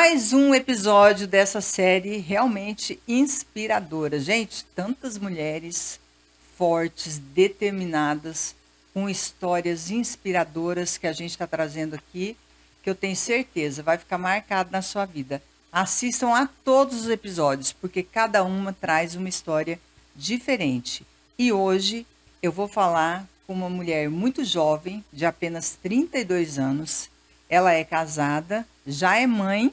Mais um episódio dessa série realmente inspiradora. Gente, tantas mulheres fortes, determinadas, com histórias inspiradoras que a gente está trazendo aqui, que eu tenho certeza vai ficar marcado na sua vida. Assistam a todos os episódios, porque cada uma traz uma história diferente. E hoje eu vou falar com uma mulher muito jovem, de apenas 32 anos. Ela é casada, já é mãe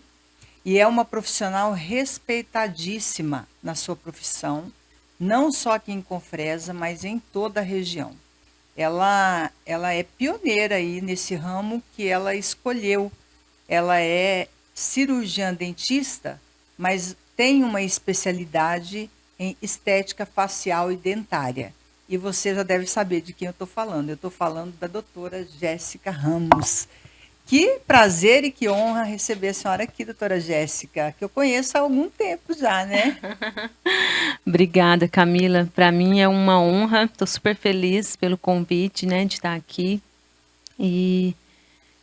e é uma profissional respeitadíssima na sua profissão, não só aqui em Confresa, mas em toda a região. Ela é pioneira aí nesse ramo que ela escolheu. Ela é cirurgiã dentista, mas tem uma especialidade em estética facial e dentária. E você já deve saber de quem eu estou falando. Eu estou falando da doutora Jéssica Ramos. Que prazer e que honra receber a senhora aqui, doutora Jéssica, que eu conheço há algum tempo já, né? Obrigada, Camila. Para mim é uma honra. Estou super feliz pelo convite, né, de estar aqui. E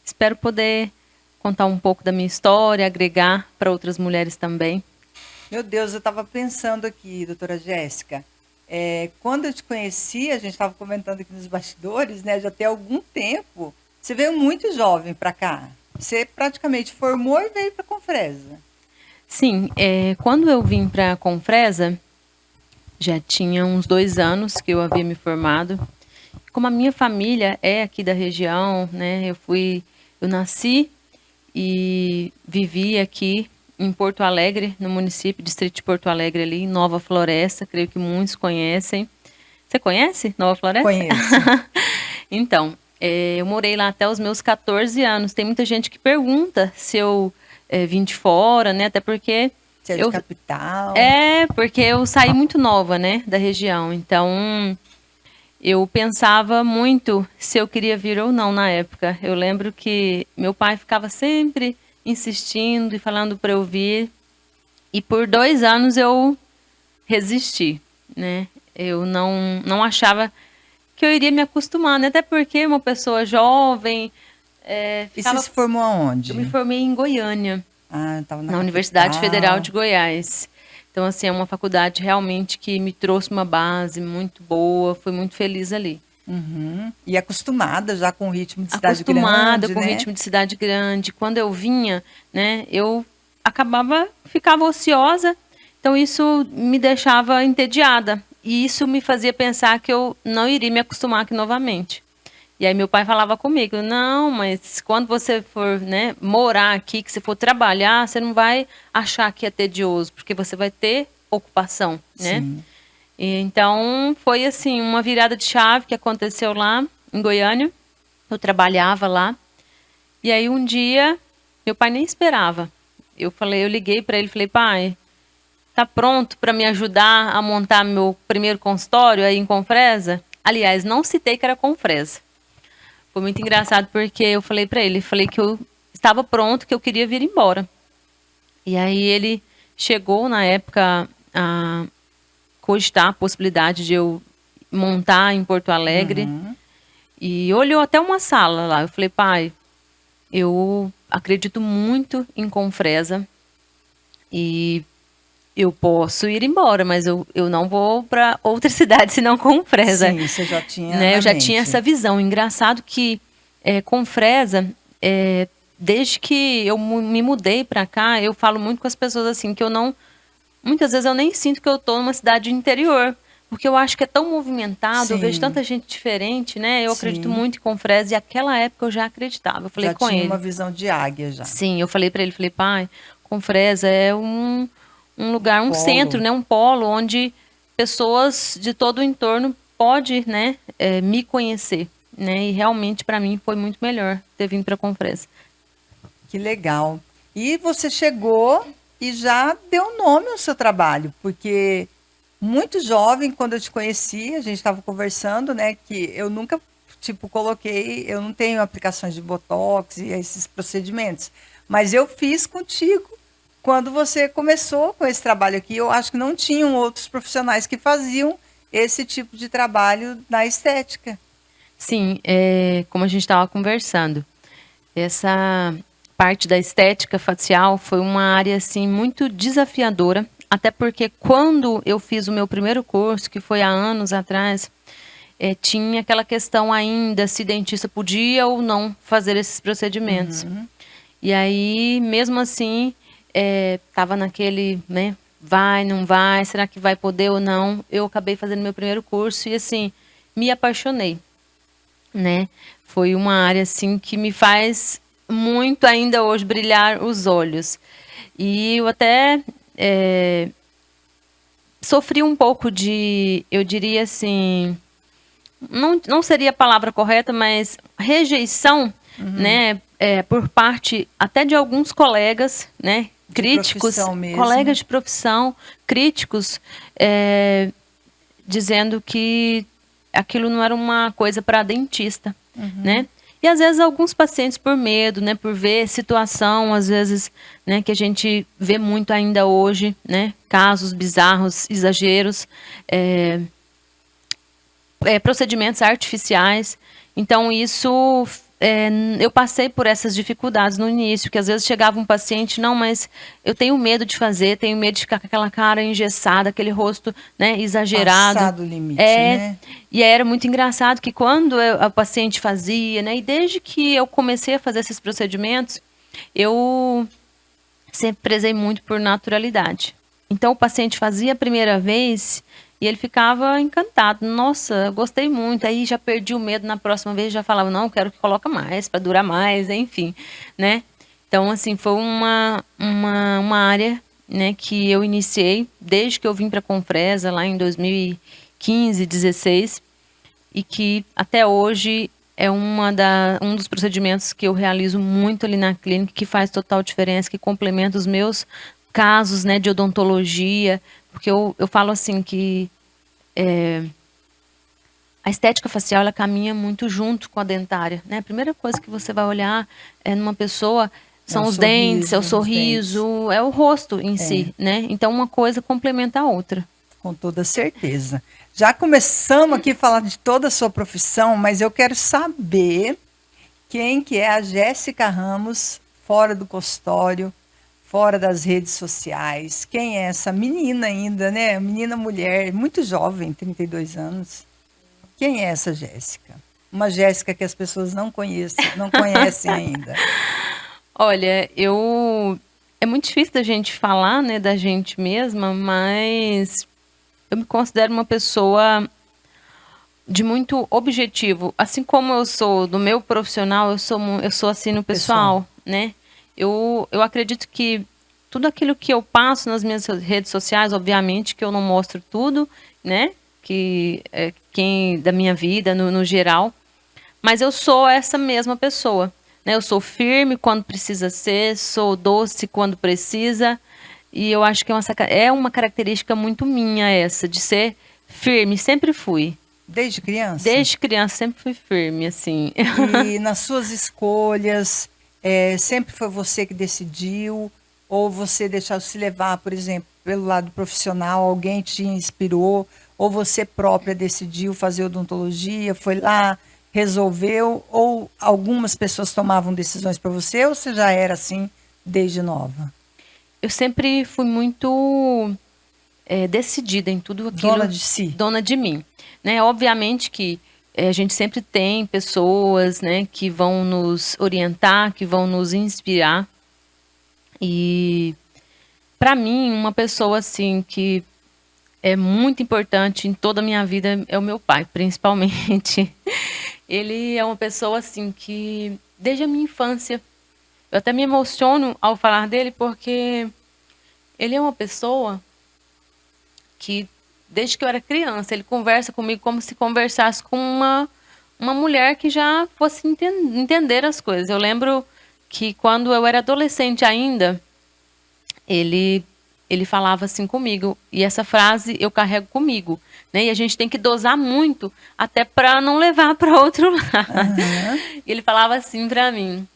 espero poder contar um pouco da minha história, agregar para outras mulheres também. Meu Deus, eu estava pensando aqui, doutora Jéssica, quando eu te conheci, a gente estava comentando aqui nos bastidores, né? Já tem algum tempo. Você veio muito jovem para cá. Você praticamente formou e veio para Confresa. Sim, quando eu vim para Confresa, já tinha uns 2 anos que eu havia me formado. Como a minha família é aqui da região, né? Eu nasci e vivi aqui em Porto Alegre, no município, distrito de Porto Alegre ali, em Nova Floresta, creio que muitos conhecem. Você conhece Nova Floresta? Conheço. Então, eu morei lá até os meus 14 anos. Tem muita gente que pergunta se eu vim de fora, né? Até porque Você é de capital. porque eu saí muito nova, né, da região. Então, eu pensava muito se eu queria vir ou não na época. Eu lembro que meu pai ficava sempre insistindo e falando para eu vir. E por 2 anos eu resisti, né? Eu não achava que eu iria me acostumar, né? Até porque uma pessoa jovem E você se formou aonde? Eu me formei em Goiânia, Ah, estava na na Universidade Federal capital. de Goiás. Então, assim, é uma faculdade realmente que me trouxe uma base muito boa, fui muito feliz ali. Uhum. E acostumada já com o ritmo de cidade Acostumada grande, com o né? ritmo de cidade grande. Quando eu vinha, né, eu ficava ociosa, então isso me deixava entediada. E isso me fazia pensar que eu não iria me acostumar aqui novamente. E aí meu pai falava comigo, não, mas quando você for, né, morar aqui, que você for trabalhar, você não vai achar que é tedioso, porque você vai ter ocupação, né? Sim. E então foi assim, uma virada de chave que aconteceu lá em Goiânia. Eu trabalhava lá. E aí um dia, meu pai nem esperava. Eu liguei para ele, falei, pai, tá pronto para me ajudar a montar meu primeiro consultório aí em Confresa? Aliás, não citei que era Confresa. Foi muito engraçado porque eu falei para ele, falei que eu estava pronto, que eu queria vir embora. E aí ele chegou na época a cogitar a possibilidade de eu montar em Porto Alegre e olhou até uma sala lá. Eu falei, pai, eu acredito muito em Confresa e eu posso ir embora, mas eu não vou para outra cidade senão Confresa. Sim, você já tinha Né? na Eu já tinha mente. essa visão. Engraçado que Confresa, desde que eu me mudei para cá, eu falo muito com as pessoas assim, que eu não... Muitas vezes eu nem sinto que eu estou numa cidade interior, porque eu acho que é tão movimentado, eu vejo Sim, tanta gente diferente, né? Eu acredito sim. muito em Confresa e aquela época eu já acreditava. Eu falei Já com tinha uma ele. visão de águia já. Sim, eu falei para ele, falei, pai, Confresa é um lugar, um centro, Polo. né? Um polo onde pessoas de todo o entorno pode, né, me conhecer, né? E realmente para mim foi muito melhor ter vindo para Confresa. Que legal. E você chegou e já deu nome ao seu trabalho, porque muito jovem, quando eu te conheci, a gente estava conversando, né, que eu nunca, tipo, coloquei, eu não tenho aplicações de botox e esses procedimentos, mas eu fiz contigo quando você começou com esse trabalho aqui. Eu acho que não tinham outros profissionais que faziam esse tipo de trabalho na estética. Sim, como a gente estava conversando, essa parte da estética facial foi uma área assim muito desafiadora, até porque quando eu fiz o meu primeiro curso, que foi há anos atrás, tinha aquela questão ainda se dentista podia ou não fazer esses procedimentos. E aí, mesmo assim, estava naquele, né, vai, não vai, será que vai poder ou não? Eu acabei fazendo meu primeiro curso e assim, me apaixonei, né? Foi uma área assim que me faz muito ainda hoje brilhar os olhos. E eu até sofri um pouco de, eu diria assim, não seria a palavra correta, mas rejeição, né, por parte até de alguns colegas, né, críticos, colegas de profissão, críticos, dizendo que aquilo não era uma coisa para dentista, né? E às vezes alguns pacientes por medo, né, por ver situação, às vezes, né, que a gente vê muito ainda hoje, né, casos bizarros, exageros, procedimentos artificiais. Então isso eu passei por essas dificuldades no início, que às vezes chegava um paciente, não, mas eu tenho medo de fazer, tenho medo de ficar com aquela cara engessada, aquele rosto, né, exagerado. Passado o limite, né? E aí era muito engraçado que quando a paciente fazia, né, e desde que eu comecei a fazer esses procedimentos, eu sempre prezei muito por naturalidade. Então o paciente fazia a primeira vez e ele ficava encantado. Nossa, gostei muito. Aí já perdi o medo, na próxima vez já falava, não, quero que coloque mais, para durar mais, enfim, né? Então, assim, foi uma área, né, que eu iniciei desde que eu vim para a Confresa, lá em 2015, 16, e que até hoje é um dos procedimentos que eu realizo muito ali na clínica, que faz total diferença, que complementa os meus casos, né, de odontologia, porque eu falo assim que a estética facial, ela caminha muito junto com a dentária, né? A primeira coisa que você vai olhar numa pessoa são os dentes, é o sorriso, é o rosto em si, né? Então uma coisa complementa a outra. Com toda certeza. Já começamos aqui a falar de toda a sua profissão, mas eu quero saber quem que é a Jéssica Ramos fora do consultório, fora das redes sociais. Quem é essa menina ainda, né? Menina mulher, muito jovem, 32 anos. Quem é essa Jéssica? Uma Jéssica que as pessoas não conhecem ainda. Olha, é muito difícil da gente falar, né, da gente mesma, mas eu me considero uma pessoa de muito objetivo. Assim como eu sou do meu profissional, eu sou assim no pessoal, né? Eu acredito que tudo aquilo que eu passo nas minhas redes sociais, obviamente que eu não mostro tudo, né? Que quem da minha vida no geral, mas eu sou essa mesma pessoa, né? Eu sou firme quando precisa ser, sou doce quando precisa, e eu acho que é uma característica muito minha essa, de ser firme, sempre fui. Desde criança? Desde criança sempre fui firme, assim. E nas suas escolhas, sempre foi você que decidiu? Ou você deixou se levar, por exemplo, pelo lado profissional, alguém te inspirou? Ou você própria decidiu fazer odontologia, foi lá, resolveu? Ou algumas pessoas tomavam decisões para você? Ou você já era assim desde nova? Eu sempre fui muito decidida em tudo aquilo. Dona de si. Dona de mim. Né? Obviamente que a gente sempre tem pessoas, né, que vão nos orientar, que vão nos inspirar. E para mim, uma pessoa assim que é muito importante em toda a minha vida é o meu pai, principalmente. Ele é uma pessoa assim que desde a minha infância, eu até me emociono ao falar dele porque ele é uma pessoa que desde que eu era criança, ele conversa comigo como se conversasse com uma mulher que já fosse entender as coisas. Eu lembro que quando eu era adolescente ainda, ele falava assim comigo, e essa frase eu carrego comigo, né? E a gente tem que dosar muito, até para não levar para outro lado. E ele falava assim para mim.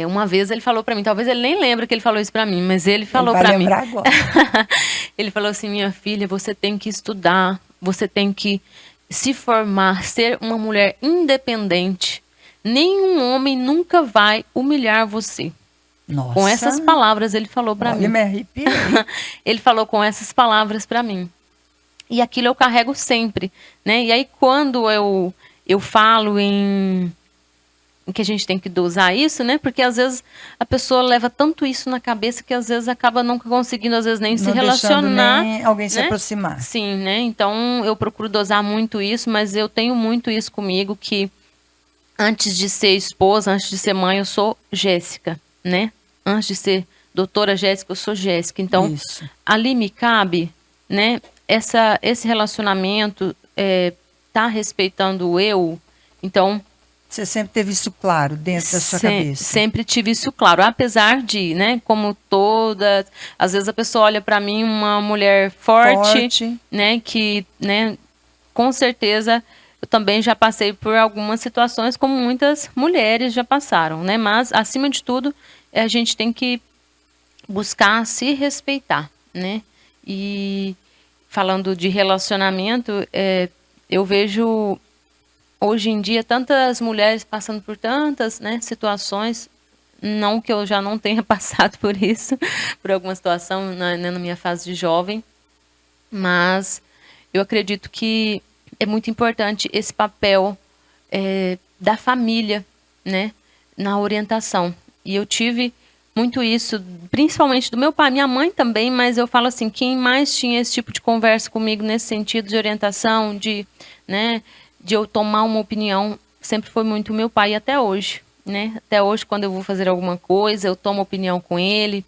Uma vez ele falou para mim, talvez ele nem lembre que ele falou isso para mim, mas ele falou para mim. Agora. Ele falou assim: minha filha, você tem que estudar, você tem que se formar, ser uma mulher independente, nenhum homem nunca vai humilhar você. Nossa. Com essas palavras ele falou para mim. Me arrepiei. Ele falou com essas palavras para mim. E aquilo eu carrego sempre, né? E aí quando eu falo em que a gente tem que dosar isso, né? Porque às vezes a pessoa leva tanto isso na cabeça que às vezes acaba nunca conseguindo, às vezes, nem se relacionar. Nem alguém se né? aproximar. Sim, né? Então eu procuro dosar muito isso, mas eu tenho muito isso comigo, que antes de ser esposa, antes de ser mãe, eu sou Jéssica, né? Antes de ser doutora Jéssica, eu sou Jéssica. Então, Isso. ali me cabe, né? Esse relacionamento tá respeitando o eu. Então, você sempre teve isso claro dentro da sua cabeça? Sempre tive isso claro, apesar de, né, como todas, às vezes a pessoa olha para mim uma mulher forte, né, que, né, com certeza eu também já passei por algumas situações como muitas mulheres já passaram, né, mas acima de tudo a gente tem que buscar se respeitar, né, e falando de relacionamento, eu vejo hoje em dia tantas mulheres passando por tantas, né, situações, não que eu já não tenha passado por isso, por alguma situação na minha fase de jovem, mas eu acredito que é muito importante esse papel da família, né, na orientação. E eu tive muito isso, principalmente do meu pai, minha mãe também, mas eu falo assim, quem mais tinha esse tipo de conversa comigo nesse sentido de orientação, né, de eu tomar uma opinião, sempre foi muito meu pai, e até hoje, né? Até hoje, quando eu vou fazer alguma coisa, eu tomo opinião com ele.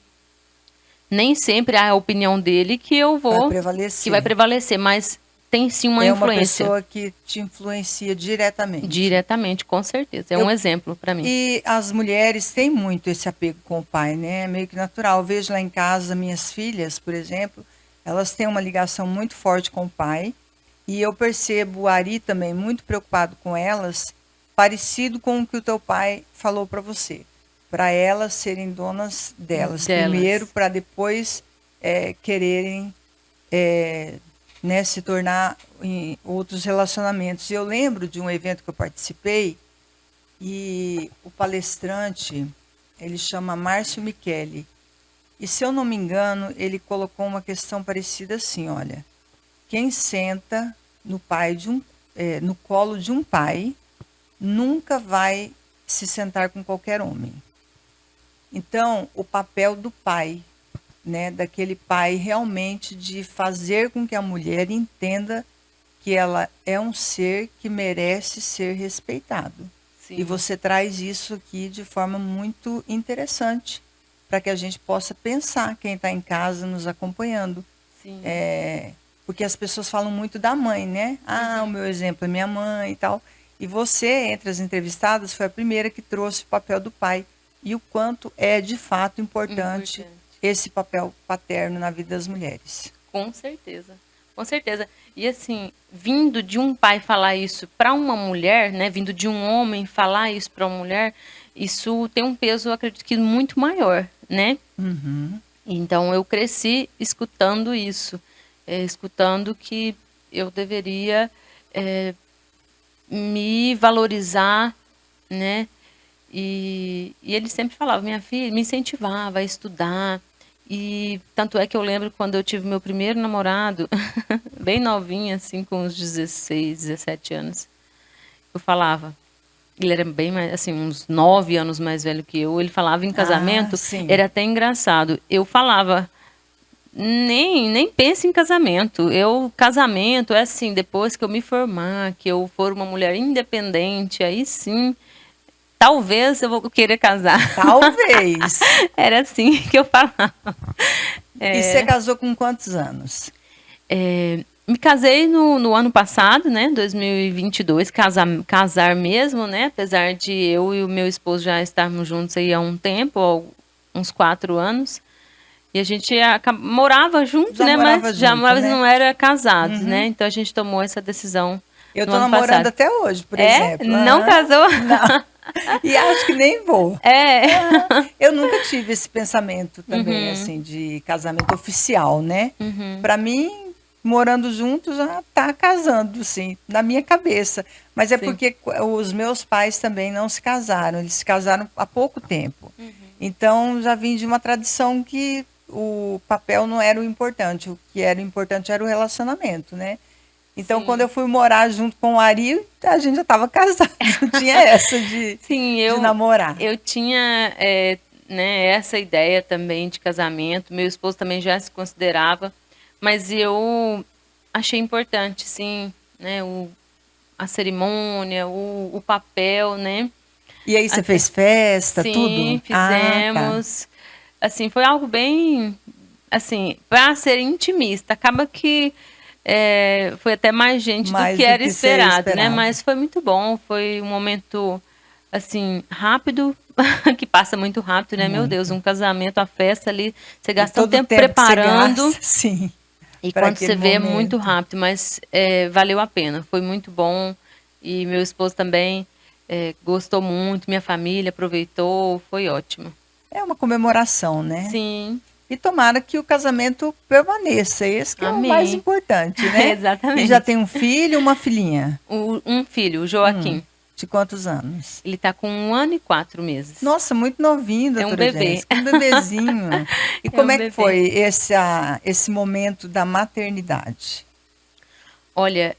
Nem sempre é a opinião dele que eu vou... Que vai prevalecer, mas tem sim uma influência. É uma pessoa que te influencia diretamente. Diretamente, com certeza. É um exemplo para mim. E as mulheres têm muito esse apego com o pai, né? É meio que natural. Eu vejo lá em casa, minhas filhas, por exemplo, elas têm uma ligação muito forte com o pai. E eu percebo o Ari também muito preocupado com elas, parecido com o que o teu pai falou para você. Para elas serem donas delas. Primeiro, para depois quererem né, se tornar em outros relacionamentos. Eu lembro de um evento que eu participei e o palestrante, ele chama Márcio Michele. E se eu não me engano, ele colocou uma questão parecida assim, olha... Quem senta no colo de um pai nunca vai se sentar com qualquer homem. Então, o papel do pai, né, daquele pai realmente de fazer com que a mulher entenda que ela é um ser que merece ser respeitado. Sim. E você traz isso aqui de forma muito interessante para que a gente possa pensar, quem está em casa nos acompanhando. Sim. Porque as pessoas falam muito da mãe, né? Ah, o meu exemplo é minha mãe e tal. E você, entre as entrevistadas, foi a primeira que trouxe o papel do pai. E o quanto é, de fato, importante esse papel paterno na vida das mulheres. Com certeza. Com certeza. E assim, vindo de um pai falar isso para uma mulher, né? Vindo de um homem falar isso para uma mulher, isso tem um peso, eu acredito que muito maior, né? Uhum. Então, eu cresci escutando isso. Escutando que eu deveria me valorizar, né? E ele sempre falava, minha filha, me incentivava a estudar. E tanto é que eu lembro quando eu tive meu primeiro namorado, bem novinha, assim, com uns 16, 17 anos, eu falava, ele era bem mais, assim, uns 9 anos mais velho que eu, ele falava em casamento, era até engraçado. Eu falava... Nem pense em casamento. Casamento é assim, depois que eu me formar, que eu for uma mulher independente, aí sim, talvez eu vou querer casar. Talvez. Era assim que eu falava. E você casou com quantos anos? Me casei no ano passado, né, 2022, casar mesmo, né, apesar de eu e o meu esposo já estarmos juntos aí há um tempo, uns 4 anos. E a gente morava junto, né? Mas não era casado, né? Então a gente tomou essa decisão. Eu tô namorando até hoje, por exemplo. Não casou? Não. E acho que nem vou. Eu nunca tive esse pensamento também, assim, de casamento oficial, né? Para mim, morando junto já tá casando, sim, na minha cabeça. Mas é Sim. porque os meus pais também não se casaram, eles se casaram há pouco tempo. Então já vim de uma tradição que o papel não era o importante, o que era importante era o relacionamento, né? Então, quando eu Sim. fui morar junto com o Ari, a gente já estava casado, não tinha essa Sim, de namorar. eu tinha, né, essa ideia também de casamento. Meu esposo também já se considerava, mas eu achei importante, sim, né, a cerimônia, o papel, né? E aí você Até, fez festa, sim, tudo? Ah, tá. fizemos. Assim, foi algo bem, assim, para ser intimista. Acaba que foi até mais gente do que Mais do era que você esperado, né? esperava. Mas foi muito bom, foi um momento, assim, rápido, que passa muito rápido, né? Meu Deus, Muito. um casamento, a festa ali, você E gasta um todo o tempo tempo que você preparando, gasta, sim, e para quando você aquele vê é muito momento. rápido, mas valeu a pena, foi muito bom. E meu esposo também gostou muito, minha família aproveitou, foi ótimo. É uma comemoração, né? Sim, E tomara que o casamento permaneça, esse que é o mais amém. importante, né? E já Exatamente. tem um filho e uma filhinha. Um filho, o Hum, Joaquim, de quantos anos? ele tá com 1 ano e 4 meses. Nossa, muito novinho, É um doutora bebê. Jéssica, um bebezinho. E É como um é que bebê. foi esse momento da maternidade? Olha,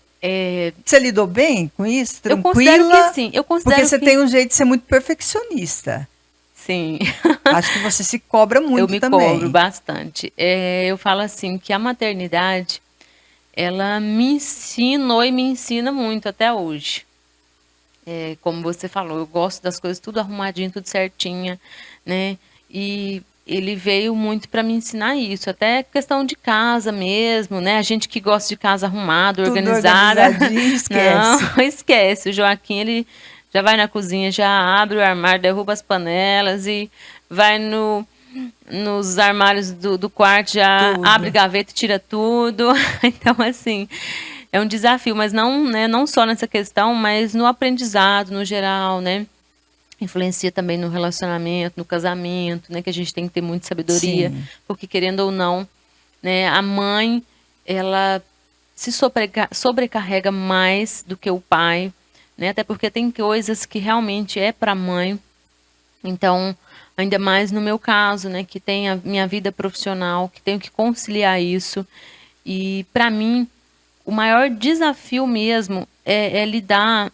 Você lidou bem com isso? eu considero que Tranquila? sim. Eu Porque considero você que tem um jeito de ser muito perfeccionista. sim. Acho que você se cobra Eu muito me cobro também. bastante. Eu falo assim que a maternidade, ela me ensinou e me ensina muito até hoje. Como você falou, eu gosto das coisas tudo arrumadinho, tudo certinha, né? E ele veio muito para me ensinar isso, até questão de casa mesmo, né? A gente que gosta de casa arrumada, Tudo organizada, organizadinho, não, esquece. esquece. O Joaquim, ele já vai na cozinha, já abre o armário, derruba as panelas e vai nos armários do quarto, já abre Tudo. gaveta e tira tudo. Então, assim, é um desafio, mas não, né, não só nessa questão, mas no aprendizado, no geral, né? Influencia também no relacionamento, no casamento, né? Que a gente tem que ter muita sabedoria, Sim. porque querendo ou não, né? A mãe, ela se sobrecarrega mais do que o pai, né? Até porque tem coisas que realmente é para a mãe. Então, ainda mais no meu caso, né, que tem a minha vida profissional, que tenho que conciliar isso. E para mim, o maior desafio mesmo é lidar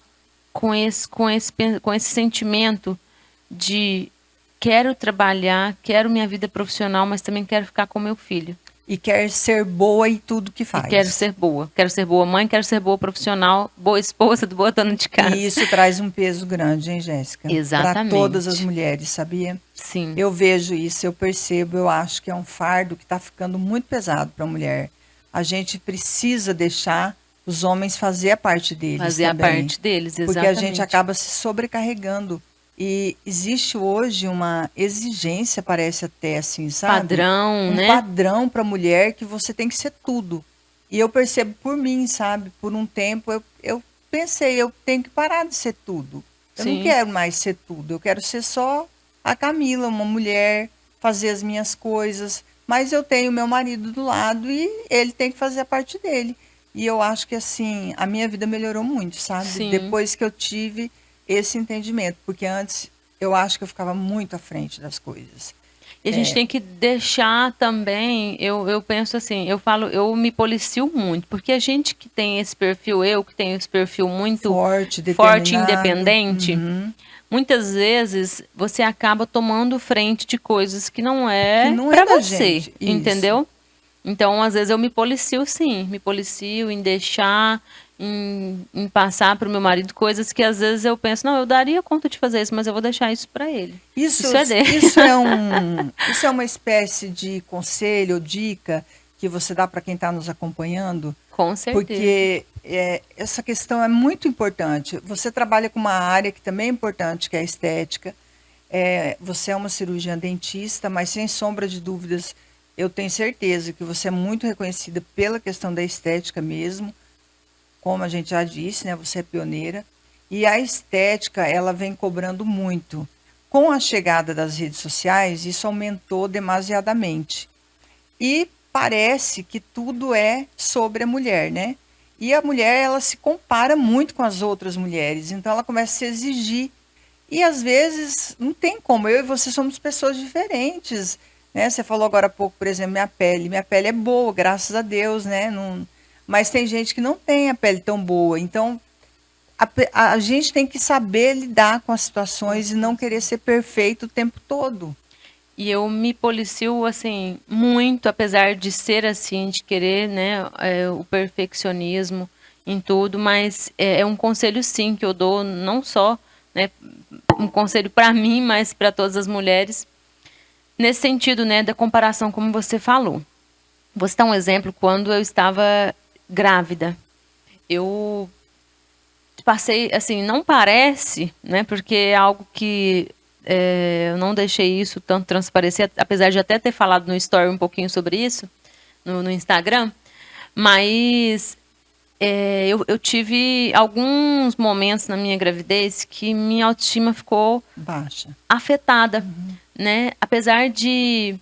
com esse sentimento de quero trabalhar, quero minha vida profissional, mas também quero ficar com meu filho. E quer ser boa em tudo que E quero faz. ser boa. Quero ser boa mãe, quero ser boa profissional, boa esposa, boa dona de E casa. isso traz um peso grande, hein, Jéssica? Para todas as Exatamente. mulheres, sabia? Sim. Eu vejo isso, eu percebo, eu acho que é um fardo que está ficando muito pesado para a mulher. A gente precisa deixar os homens fazer a parte deles Fazer a também, parte deles, porque a gente exatamente. acaba se sobrecarregando. E existe hoje uma exigência, parece até assim, sabe? Padrão, Um né? padrão para a mulher que você tem que ser tudo. E eu percebo por mim, sabe? Por um tempo eu pensei, eu tenho que parar de ser tudo. Eu não Sim, quero mais ser tudo, eu quero ser só a Camila, uma mulher, fazer as minhas coisas, mas eu tenho meu marido do lado e ele tem que fazer a parte dele. E eu acho que assim, a minha vida melhorou muito, sabe? sim. Depois que eu tive esse entendimento, porque antes eu acho que eu ficava muito à frente das coisas. E a gente tem que deixar também, eu penso assim, eu falo, eu me policio muito, porque a gente que tem esse perfil, eu que tenho esse perfil muito Forte, forte e determinado. independente, Uhum. muitas vezes você acaba tomando frente de coisas que não Que é não é pra da você, gente. Isso. entendeu? Então, às vezes eu me policio sim, me policio em deixar, em passar para o meu marido coisas que às vezes eu penso, não, eu daria conta de fazer isso, mas eu vou deixar isso para ele. Isso, Isso é dele. isso é uma espécie de conselho ou dica que você dá para quem está nos acompanhando, Com certeza. porque essa questão é muito importante. Você trabalha com uma área que também é importante, que é a estética. Você é uma cirurgiã dentista, mas sem sombra de dúvidas, eu tenho certeza que você é muito reconhecida pela questão da estética mesmo. Como a gente já disse, né, você é pioneira. E a estética, ela vem cobrando muito. Com a chegada das redes sociais, isso aumentou demasiadamente. E parece que tudo é sobre a mulher, né? E a mulher, ela se compara muito com as outras mulheres, então ela começa a se exigir. E às vezes não tem como, eu e você somos pessoas diferentes, né? Você falou agora há pouco, por exemplo, minha pele é boa, graças a Deus, né? Não, mas tem gente que não tem a pele tão boa, então a gente tem que saber lidar com as situações e não querer ser perfeito o tempo todo. E eu me policio, assim, muito, apesar de ser assim, de querer, né, o perfeccionismo em tudo, mas é um conselho, sim, que eu dou, não só, né, um conselho para mim, mas para todas as mulheres, nesse sentido, né, da comparação, como você falou. Vou citar um exemplo, quando eu estava grávida, eu passei, assim, não parece, né, porque é algo que eu não deixei isso tanto transparecer, apesar de até ter falado no story um pouquinho sobre isso, no Instagram, mas eu tive alguns momentos na minha gravidez que minha autoestima ficou Baixa. afetada, né? Apesar de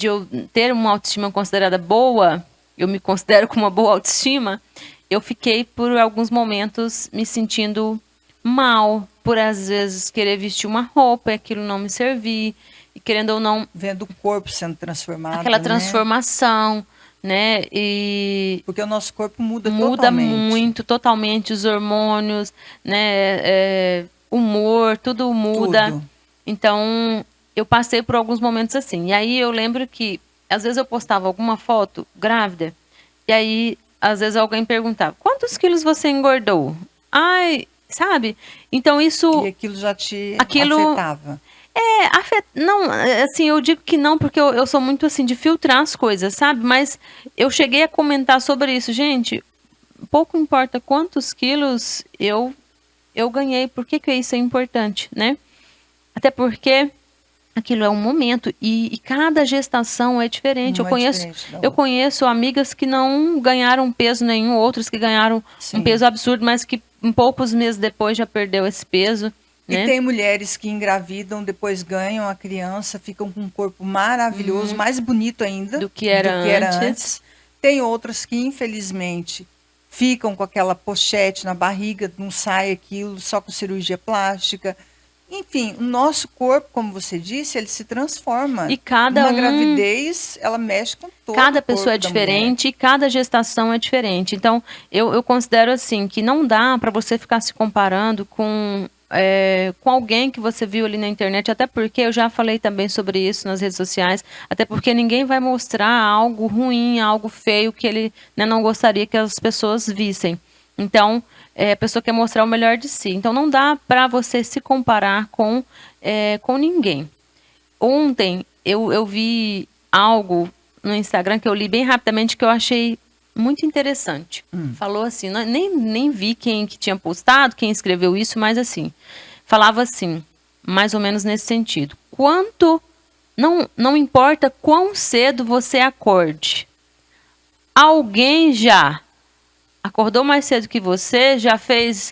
eu ter uma autoestima considerada boa, eu me considero com uma boa autoestima, eu fiquei por alguns momentos me sentindo mal, por às vezes querer vestir uma roupa e aquilo não me servir, e querendo ou não, Vendo o corpo sendo transformado, aquela né? transformação, né? E Porque o nosso corpo muda muda totalmente. muito, totalmente os hormônios, né? Humor, tudo muda. Tudo. Então, eu passei por alguns momentos assim. E aí eu lembro que, às vezes eu postava alguma foto grávida, e aí, às vezes alguém perguntava, quantos quilos você engordou? Ai, sabe? Então isso... E aquilo já te Aquilo afetava. não, assim, eu digo que não, porque eu sou muito assim de filtrar as coisas, sabe? Mas eu cheguei a comentar sobre isso. Gente, pouco importa quantos quilos eu ganhei, por que isso é importante, né? Até porque aquilo é um momento e cada gestação é diferente. Não é diferente da Eu outra. conheço amigas que não ganharam peso nenhum, outras que ganharam Sim. um peso absurdo, mas que em poucos meses depois já perdeu esse peso. E Né? tem mulheres que engravidam, depois ganham a criança, ficam com um corpo maravilhoso, mais bonito ainda Do que era antes. Tem outras que, infelizmente, ficam com aquela pochete na barriga, não sai aquilo, só com cirurgia plástica. Enfim, o nosso corpo, como você disse, ele se transforma. E cada Uma gravidez, ela mexe com todo Cada o corpo pessoa é da mulher. diferente e cada gestação é diferente. Então, eu considero assim que não dá para você ficar se comparando com alguém que você viu ali na internet, até porque eu já falei também sobre isso nas redes sociais, até porque ninguém vai mostrar algo ruim, algo feio que ele, né, não gostaria que as pessoas vissem. Então, a pessoa quer mostrar o melhor de si. Então, não dá para você se comparar com ninguém. Ontem, eu vi algo no Instagram que eu li bem rapidamente que eu achei muito interessante. Falou assim, nem vi quem que tinha postado, quem escreveu isso, mas assim, falava assim, mais ou menos nesse sentido. Não importa quão cedo você acorde, alguém já acordou mais cedo que você, já fez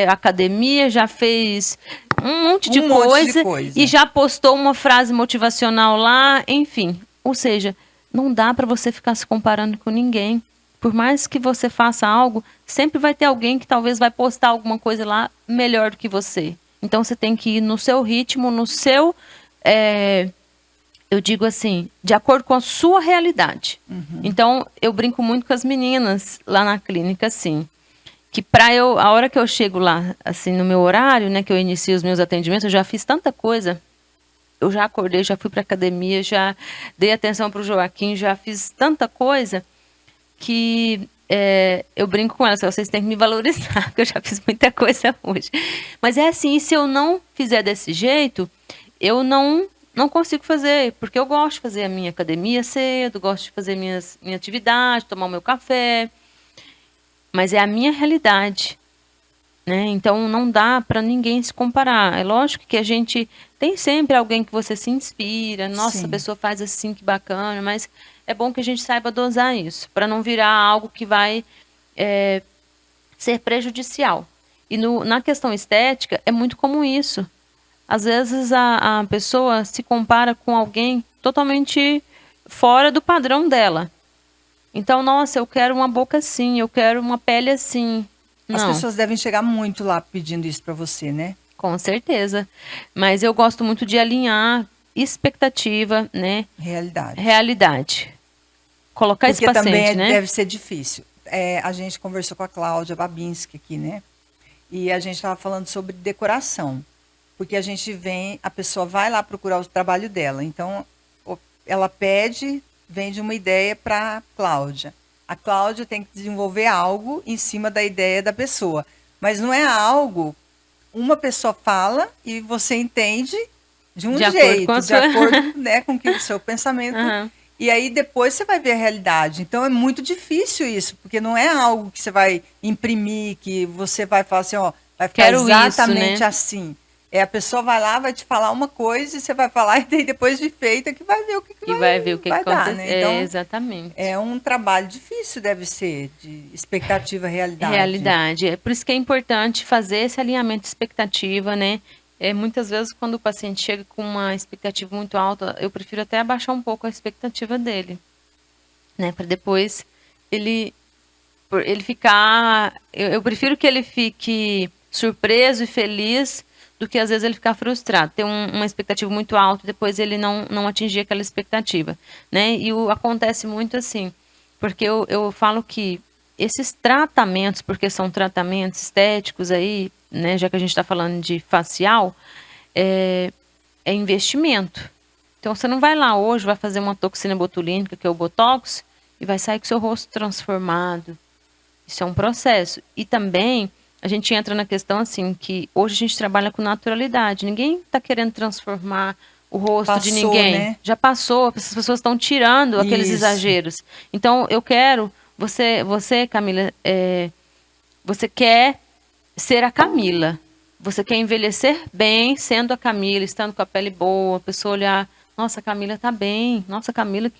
academia, já fez um monte de coisa e já postou uma frase motivacional lá, enfim. Ou seja, não dá para você ficar se comparando com ninguém. Por mais que você faça algo, sempre vai ter alguém que talvez vai postar alguma coisa lá melhor do que você. Então você tem que ir no seu ritmo, no seu... eu digo assim, de acordo com a sua realidade. Então, eu brinco muito com as meninas lá na clínica, assim, que a hora que eu chego lá, assim, no meu horário, né, que eu inicio os meus atendimentos, eu já fiz tanta coisa, eu já acordei, já fui para academia, já dei atenção para o Joaquim, já fiz tanta coisa que eu brinco com elas, vocês têm que me valorizar, porque eu já fiz muita coisa hoje. Mas é assim, se eu não fizer desse jeito, eu não consigo fazer, porque eu gosto de fazer a minha academia cedo, gosto de fazer minha atividade, tomar o meu café, mas é a minha realidade, né? Então não dá para ninguém se comparar. É lógico que a gente tem sempre alguém que você se inspira, nossa, a pessoa faz assim, que bacana, mas é bom que a gente saiba dosar isso, para não virar algo que vai ser prejudicial. E na questão estética, é muito comum isso. Às vezes a pessoa se compara com alguém totalmente fora do padrão dela. Então, nossa, eu quero uma boca assim, eu quero uma pele assim. As Não, pessoas devem chegar muito lá pedindo isso para você, né? com certeza. Mas eu gosto muito de alinhar expectativa, né? Realidade. Realidade. Colocar esse Porque também paciente, né? deve ser difícil. A gente conversou com a Cláudia Babinski aqui, né? E a gente estava falando sobre decoração. Porque a gente vem, a pessoa vai lá procurar o trabalho dela. Então, ela pede, vende uma ideia para a Cláudia. A Cláudia tem que desenvolver algo em cima da ideia da pessoa. Mas não é algo, uma pessoa fala e você entende de um De acordo com a jeito, de sua. acordo, né, com que o seu pensamento. Aham. E aí depois você vai ver a realidade. Então é muito difícil isso, porque não é algo que você vai imprimir, que você vai falar assim, ó, vai ficar Quero isso, exatamente né? assim. A pessoa vai lá, vai te falar uma coisa e você vai falar e daí depois de feita que vai ver o que, que E vai ver o que vai dar, acontece. né? É, Então exatamente. é um trabalho difícil, deve ser, de expectativa e realidade. Realidade. É por isso que é importante fazer esse alinhamento de expectativa, né? Muitas vezes, quando o paciente chega com uma expectativa muito alta, eu prefiro até abaixar um pouco a expectativa dele, né? Para depois ele, ele ficar. Eu prefiro que ele fique surpreso e feliz do que às vezes ele ficar frustrado, ter uma expectativa muito alta e depois ele não atingir aquela expectativa, né? E acontece muito assim, porque eu falo que esses tratamentos, porque são tratamentos estéticos aí, né? Já que a gente está falando de facial, é, é investimento. Então você não vai lá hoje, vai fazer uma toxina botulínica, que é o Botox, e vai sair com o seu rosto transformado. Isso é um processo. E também a gente entra na questão assim, que hoje a gente trabalha com naturalidade. Ninguém está querendo transformar o rosto de Passou, ninguém. né? Já passou, as pessoas estão tirando aqueles Isso. exageros. Então eu quero, você Camila, você quer ser a Camila. Você quer envelhecer bem, sendo a Camila, estando com a pele boa, a pessoa olhar, nossa, a Camila está bem, nossa, Camila,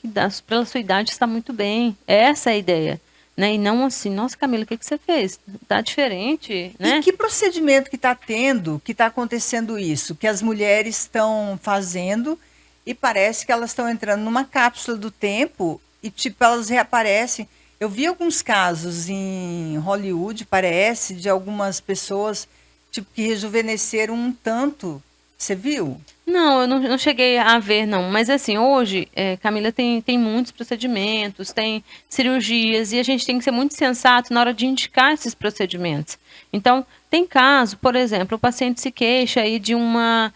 pela sua idade está muito bem. Essa é a ideia. Né? E não assim, nossa, Camila, o que você fez? Tá diferente, E né? que procedimento que está tendo, que está acontecendo isso? Que as mulheres estão fazendo e parece que elas estão entrando numa cápsula do tempo e, tipo, elas reaparecem. Eu vi alguns casos em Hollywood, parece, de algumas pessoas, tipo, que rejuvenesceram um tanto. Você viu? Não, eu não cheguei a ver, não. Mas assim, hoje, Camila, tem muitos procedimentos, tem cirurgias, e a gente tem que ser muito sensato na hora de indicar esses procedimentos. Então, tem caso, por exemplo, o paciente se queixa aí de uma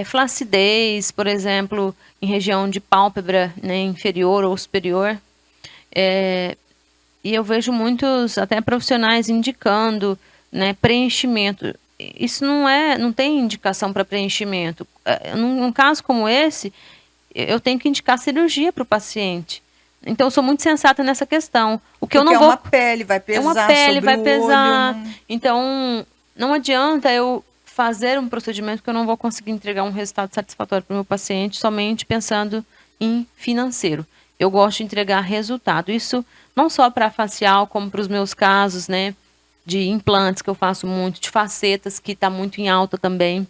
flacidez, por exemplo, em região de pálpebra, né, inferior ou superior. E eu vejo muitos, até profissionais, indicando, né, preenchimento. Isso não tem indicação para preenchimento. Num caso como esse, eu tenho que indicar cirurgia para o paciente. Então, eu sou muito sensata nessa questão. O que eu Porque não é vou. uma pele, vai É uma pesar pele, sobre vai o olho. pesar. Então, não adianta eu fazer um procedimento que eu não vou conseguir entregar um resultado satisfatório para o meu paciente somente pensando em financeiro. Eu gosto de entregar resultado. Isso não só para facial, como para os meus casos, né? De implantes, que eu faço muito, de facetas, que está muito em alta também,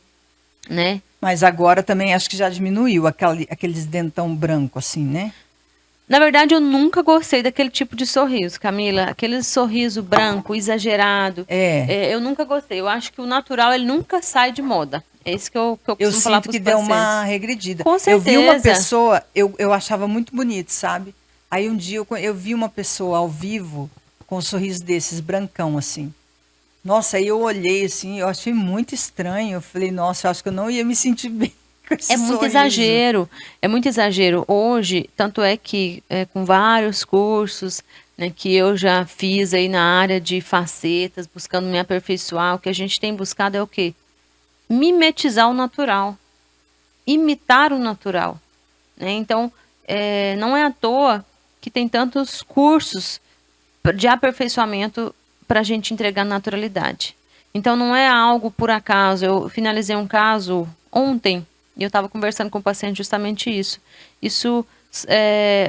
né? Mas agora também acho que já diminuiu aqueles dentão branco, assim, né? Na verdade, eu nunca gostei daquele tipo de sorriso, Camila. Aquele sorriso branco, exagerado. É. Eu nunca gostei. Eu acho que o natural, ele nunca sai de moda. É isso que eu Eu costumo falar sinto para que os deu uma pacientes. regredida. Com Eu vi uma certeza. pessoa, eu achava muito bonito, sabe? Aí um dia eu vi uma pessoa ao vivo com um sorriso desses, brancão, assim. Nossa, aí eu olhei assim, eu achei muito estranho. Eu falei, nossa, eu acho que eu não ia me sentir bem com É esse muito sorriso. exagero. É muito exagero. Hoje, tanto é que com vários cursos, né, que eu já fiz aí na área de facetas, buscando me aperfeiçoar, o que a gente tem buscado é o quê? Mimetizar o natural, imitar o natural, né? Então, não é à toa que tem tantos cursos de aperfeiçoamento para a gente entregar naturalidade. Então, não é algo por acaso. Eu finalizei um caso ontem e eu estava conversando com o paciente justamente isso. Isso,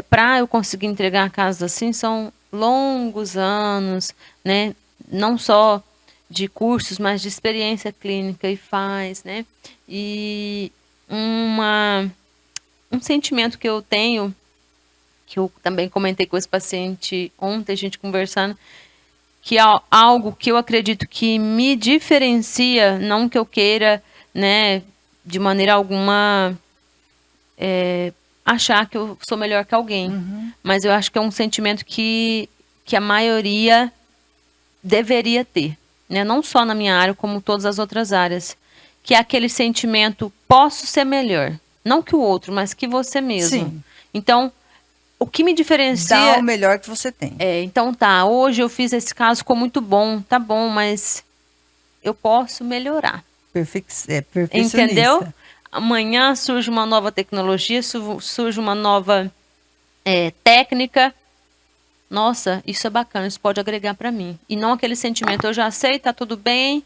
para eu conseguir entregar casos assim, são longos anos, né? Não só de cursos, mas de experiência clínica e faz, né? E um sentimento que eu tenho que eu também comentei com esse paciente ontem, a gente conversando, que é algo que eu acredito que me diferencia, não que eu queira, né, de maneira alguma achar que eu sou melhor que alguém, mas eu acho que é um sentimento que a maioria deveria ter, né, não só na minha área, como todas as outras áreas, que é aquele sentimento, posso ser melhor, não que o outro, mas que você mesmo. Sim. Então, o que me diferencia... Dá o melhor que você tem. Então tá, hoje eu fiz esse caso, ficou muito bom, tá bom, mas eu posso melhorar. Perfeccionista. Entendeu? Amanhã surge uma nova tecnologia, surge uma nova técnica. Nossa, isso é bacana, isso pode agregar para mim. E não aquele sentimento, eu já sei, tá tudo bem,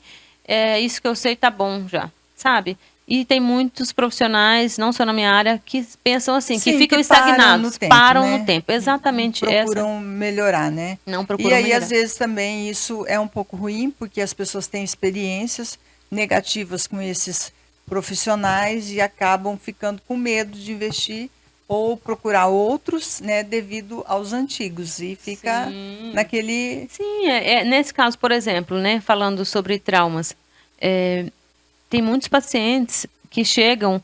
isso que eu sei tá bom já, sabe? E tem muitos profissionais, não só na minha área, que pensam assim, Sim, que ficam que param estagnados, no tempo, param né? no tempo. Exatamente Procuram melhorar, né? Não procuram E aí, melhorar. às vezes, também isso é um pouco ruim, porque as pessoas têm experiências negativas com esses profissionais e acabam ficando com medo de investir ou procurar outros, né, devido aos antigos. E fica naquele... Sim, nesse caso, por exemplo, né, falando sobre traumas, tem muitos pacientes que chegam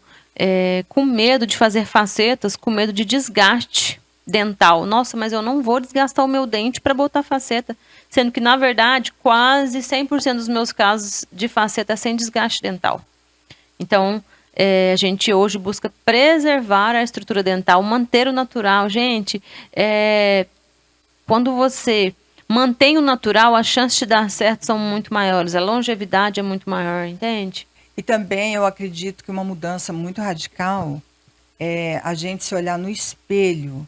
com medo de fazer facetas, com medo de desgaste dental. Nossa, mas eu não vou desgastar o meu dente para botar faceta. Sendo que, na verdade, quase 100% dos meus casos de faceta é sem desgaste dental. Então, a gente hoje busca preservar a estrutura dental, manter o natural. Gente, quando você mantém o natural, as chances de dar certo são muito maiores. A longevidade é muito maior, entende? E também eu acredito que uma mudança muito radical é a gente se olhar no espelho.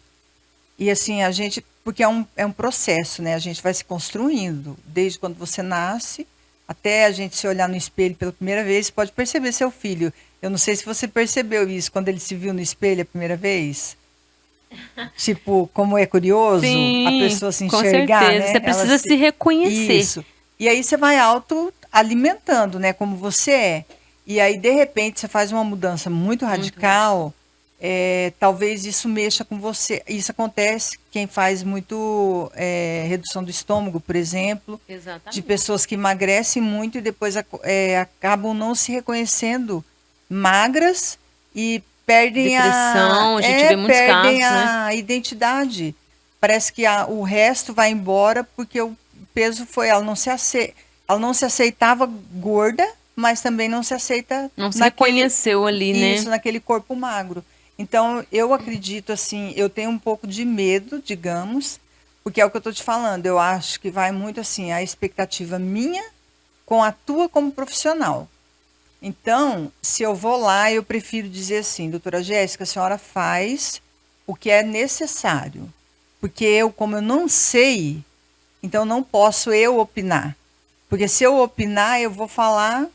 E assim, a gente, porque é um processo, né? A gente vai se construindo, desde quando você nasce, até a gente se olhar no espelho pela primeira vez, você pode perceber seu filho. Eu não sei se você percebeu isso, quando ele se viu no espelho a primeira vez. Tipo, como é curioso Sim, a pessoa se com enxergar, certeza. né? Você precisa se reconhecer. Isso. E aí você vai autoalimentando, né? Como você é. E aí, de repente, você faz uma mudança muito radical. Talvez isso mexa com você. Isso acontece quem faz muito redução do estômago, por exemplo. Exatamente. De pessoas que emagrecem muito e depois acabam não se reconhecendo magras e perdem Depressão, a gente vê muitos perdem casos, a identidade. Parece que o resto vai embora porque o peso foi, ela não se aceitava gorda, mas também não se aceita Não se reconheceu ali, né? Isso, naquele corpo magro. Então, eu acredito assim, eu tenho um pouco de medo, digamos, porque é o que eu estou te falando. Eu acho que vai muito assim, a expectativa minha com a tua como profissional. Então, se eu vou lá, eu prefiro dizer assim, doutora Jéssica, a senhora faz o que é necessário. Porque eu, como eu não sei, então não posso eu opinar. Porque se eu opinar, eu vou falar...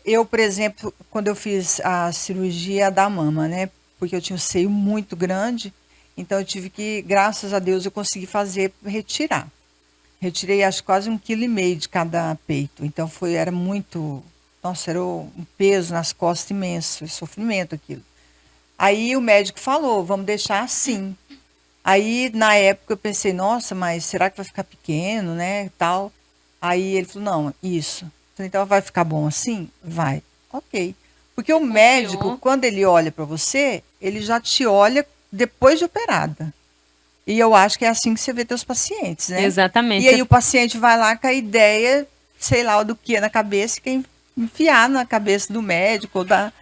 eu, por exemplo, quando eu fiz a cirurgia da mama, né? Porque eu tinha um seio muito grande, então eu tive que, graças a Deus, eu consegui retirar. Retirei acho quase 1,5 kg de cada peito. Então era muito... Nossa, era um peso nas costas imenso, sofrimento aquilo. Aí o médico falou, vamos deixar assim. Aí, na época, eu pensei, nossa, mas será que vai ficar pequeno, né, tal? Aí ele falou, não, isso. Então vai ficar bom assim? Vai. Ok. Porque o médico, quando ele olha para você, ele já te olha depois de operada. E eu acho que é assim que você vê teus pacientes, né? Exatamente. E aí o paciente vai lá com a ideia, sei lá, do que na cabeça, e quer enfiar na cabeça do médico ou da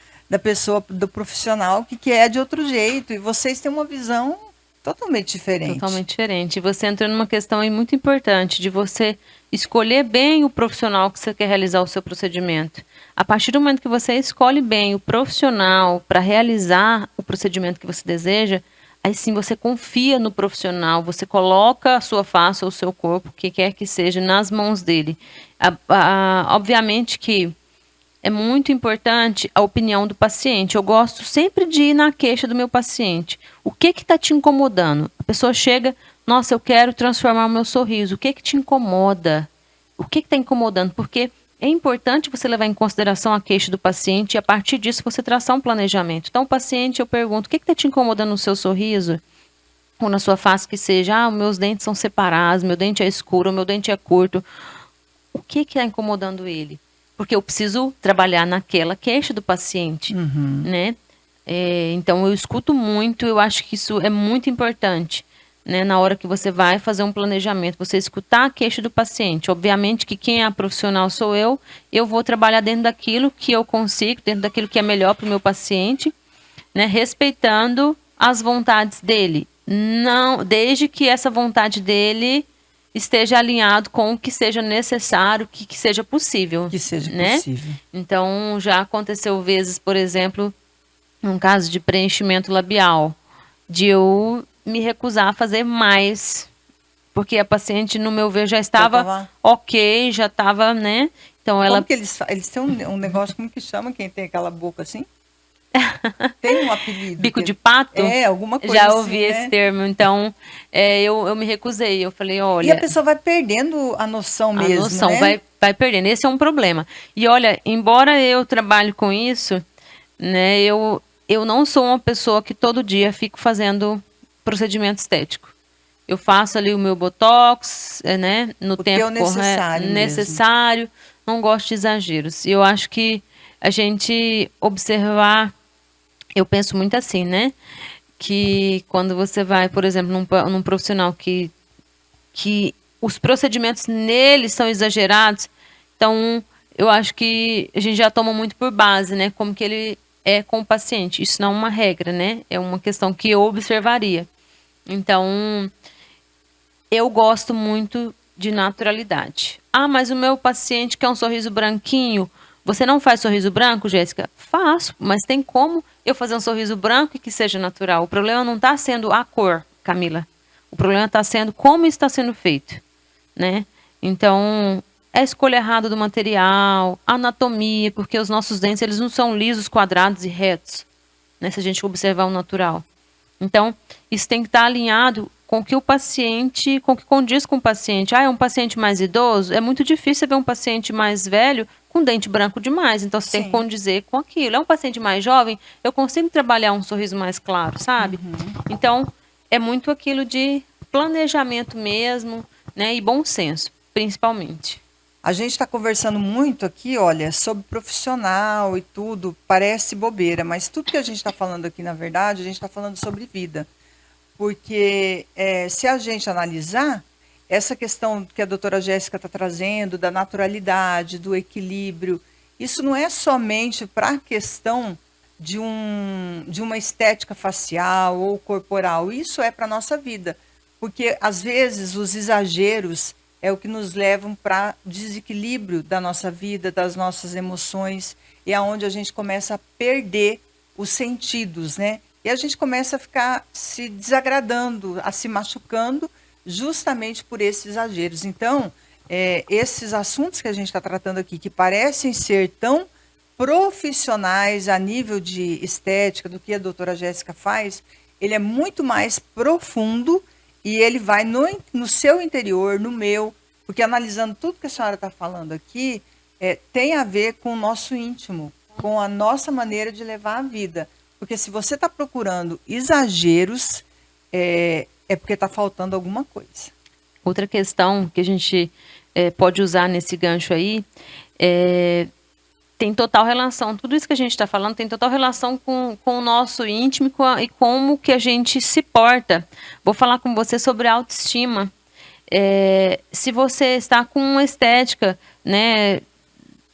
pessoa, do profissional, que é de outro jeito. E vocês têm uma visão totalmente diferente. Totalmente diferente. E você entrou numa questão aí muito importante de você escolher bem o profissional que você quer realizar o seu procedimento. A partir do momento que você escolhe bem o profissional para realizar o procedimento que você deseja, aí sim você confia no profissional, você coloca a sua face ou o seu corpo, o que quer que seja, nas mãos dele. Obviamente que é muito importante a opinião do paciente. Eu gosto sempre de ir na queixa do meu paciente. O que está te incomodando? A pessoa chega, nossa, eu quero transformar o meu sorriso. O que te incomoda? O que está incomodando? Porque é importante você levar em consideração a queixa do paciente e a partir disso você traçar um planejamento. Então, o paciente, eu pergunto, o que está te incomodando no seu sorriso? ou na sua face que seja, meus dentes são separados, meu dente é escuro, meu dente é curto. O que está incomodando ele? Porque eu preciso trabalhar naquela queixa do paciente, né? Então, eu escuto muito, eu acho que isso é muito importante, né? Na hora que você vai fazer um planejamento, você escutar a queixa do paciente. Obviamente que quem é a profissional sou eu vou trabalhar dentro daquilo que eu consigo, dentro daquilo que é melhor para o meu paciente, né? Respeitando as vontades dele. Não, desde que essa vontade dele esteja alinhado com o que seja necessário, que seja possível. Que seja né? possível. Então, já aconteceu vezes, por exemplo, num caso de preenchimento labial, de eu me recusar a fazer mais, porque a paciente, no meu ver, já estava ok, já estava, né? Então ela... Como que eles têm um negócio, como que chama quem tem aquela boca assim? Tem um apelido. Bico de pato? Alguma coisa já assim, ouvi esse termo. Então, eu me recusei. Eu falei, olha... E a pessoa vai perdendo a noção mesmo, a noção, né? vai perdendo. Esse é um problema. E olha, embora eu trabalhe com isso, né, eu não sou uma pessoa que todo dia fico fazendo procedimento estético. Eu faço ali o meu botox, né, no tempo necessário. Não gosto de exageros. E eu acho que a gente observar, eu penso muito assim, né, que quando você vai, por exemplo, num profissional que os procedimentos nele são exagerados, então eu acho que a gente já toma muito por base, né, como que ele é com o paciente. Isso não é uma regra, né, é uma questão que eu observaria. Então, eu gosto muito de naturalidade. Ah, mas o meu paciente quer um sorriso branquinho. Você não faz sorriso branco, Jéssica? Faço, mas tem como eu fazer um sorriso branco e que seja natural. O problema não está sendo a cor, Camila. O problema está sendo como está sendo feito, né? Então, é a escolha errada do material, anatomia, porque os nossos dentes eles não são lisos, quadrados e retos, né? Se a gente observar o natural. Então, isso tem que estar alinhado com que o paciente, com que condiz com o paciente. Ah, é um paciente mais idoso? É muito difícil ver um paciente mais velho com dente branco demais. Então, você tem que condizer com aquilo. É um paciente mais jovem? Eu consigo trabalhar um sorriso mais claro, sabe? Então, é muito aquilo de planejamento mesmo, né? E bom senso, principalmente. A gente está conversando muito aqui, olha, sobre profissional e tudo, parece bobeira, mas tudo que a gente está falando aqui, na verdade, a gente está falando sobre vida. Porque se a gente analisar, essa questão que a doutora Jéssica está trazendo, da naturalidade, do equilíbrio, isso não é somente para a questão de uma estética facial ou corporal, isso é para a nossa vida. Porque, às vezes, os exageros é o que nos levam para desequilíbrio da nossa vida, das nossas emoções, e é onde a gente começa a perder os sentidos, né? E a gente começa a ficar se desagradando, a se machucando, justamente por esses exageros. Então, esses assuntos que a gente está tratando aqui, que parecem ser tão profissionais a nível de estética, do que a doutora Jéssica faz, ele é muito mais profundo e ele vai no seu interior, no meu, porque analisando tudo que a senhora está falando aqui, tem a ver com o nosso íntimo, com a nossa maneira de levar a vida. Porque se você está procurando exageros, é porque está faltando alguma coisa. Outra questão que a gente pode usar nesse gancho aí, tem total relação, tudo isso que a gente está falando tem total relação com o nosso íntimo e como que a gente se porta. Vou falar com você sobre autoestima. Se você está com uma estética, né,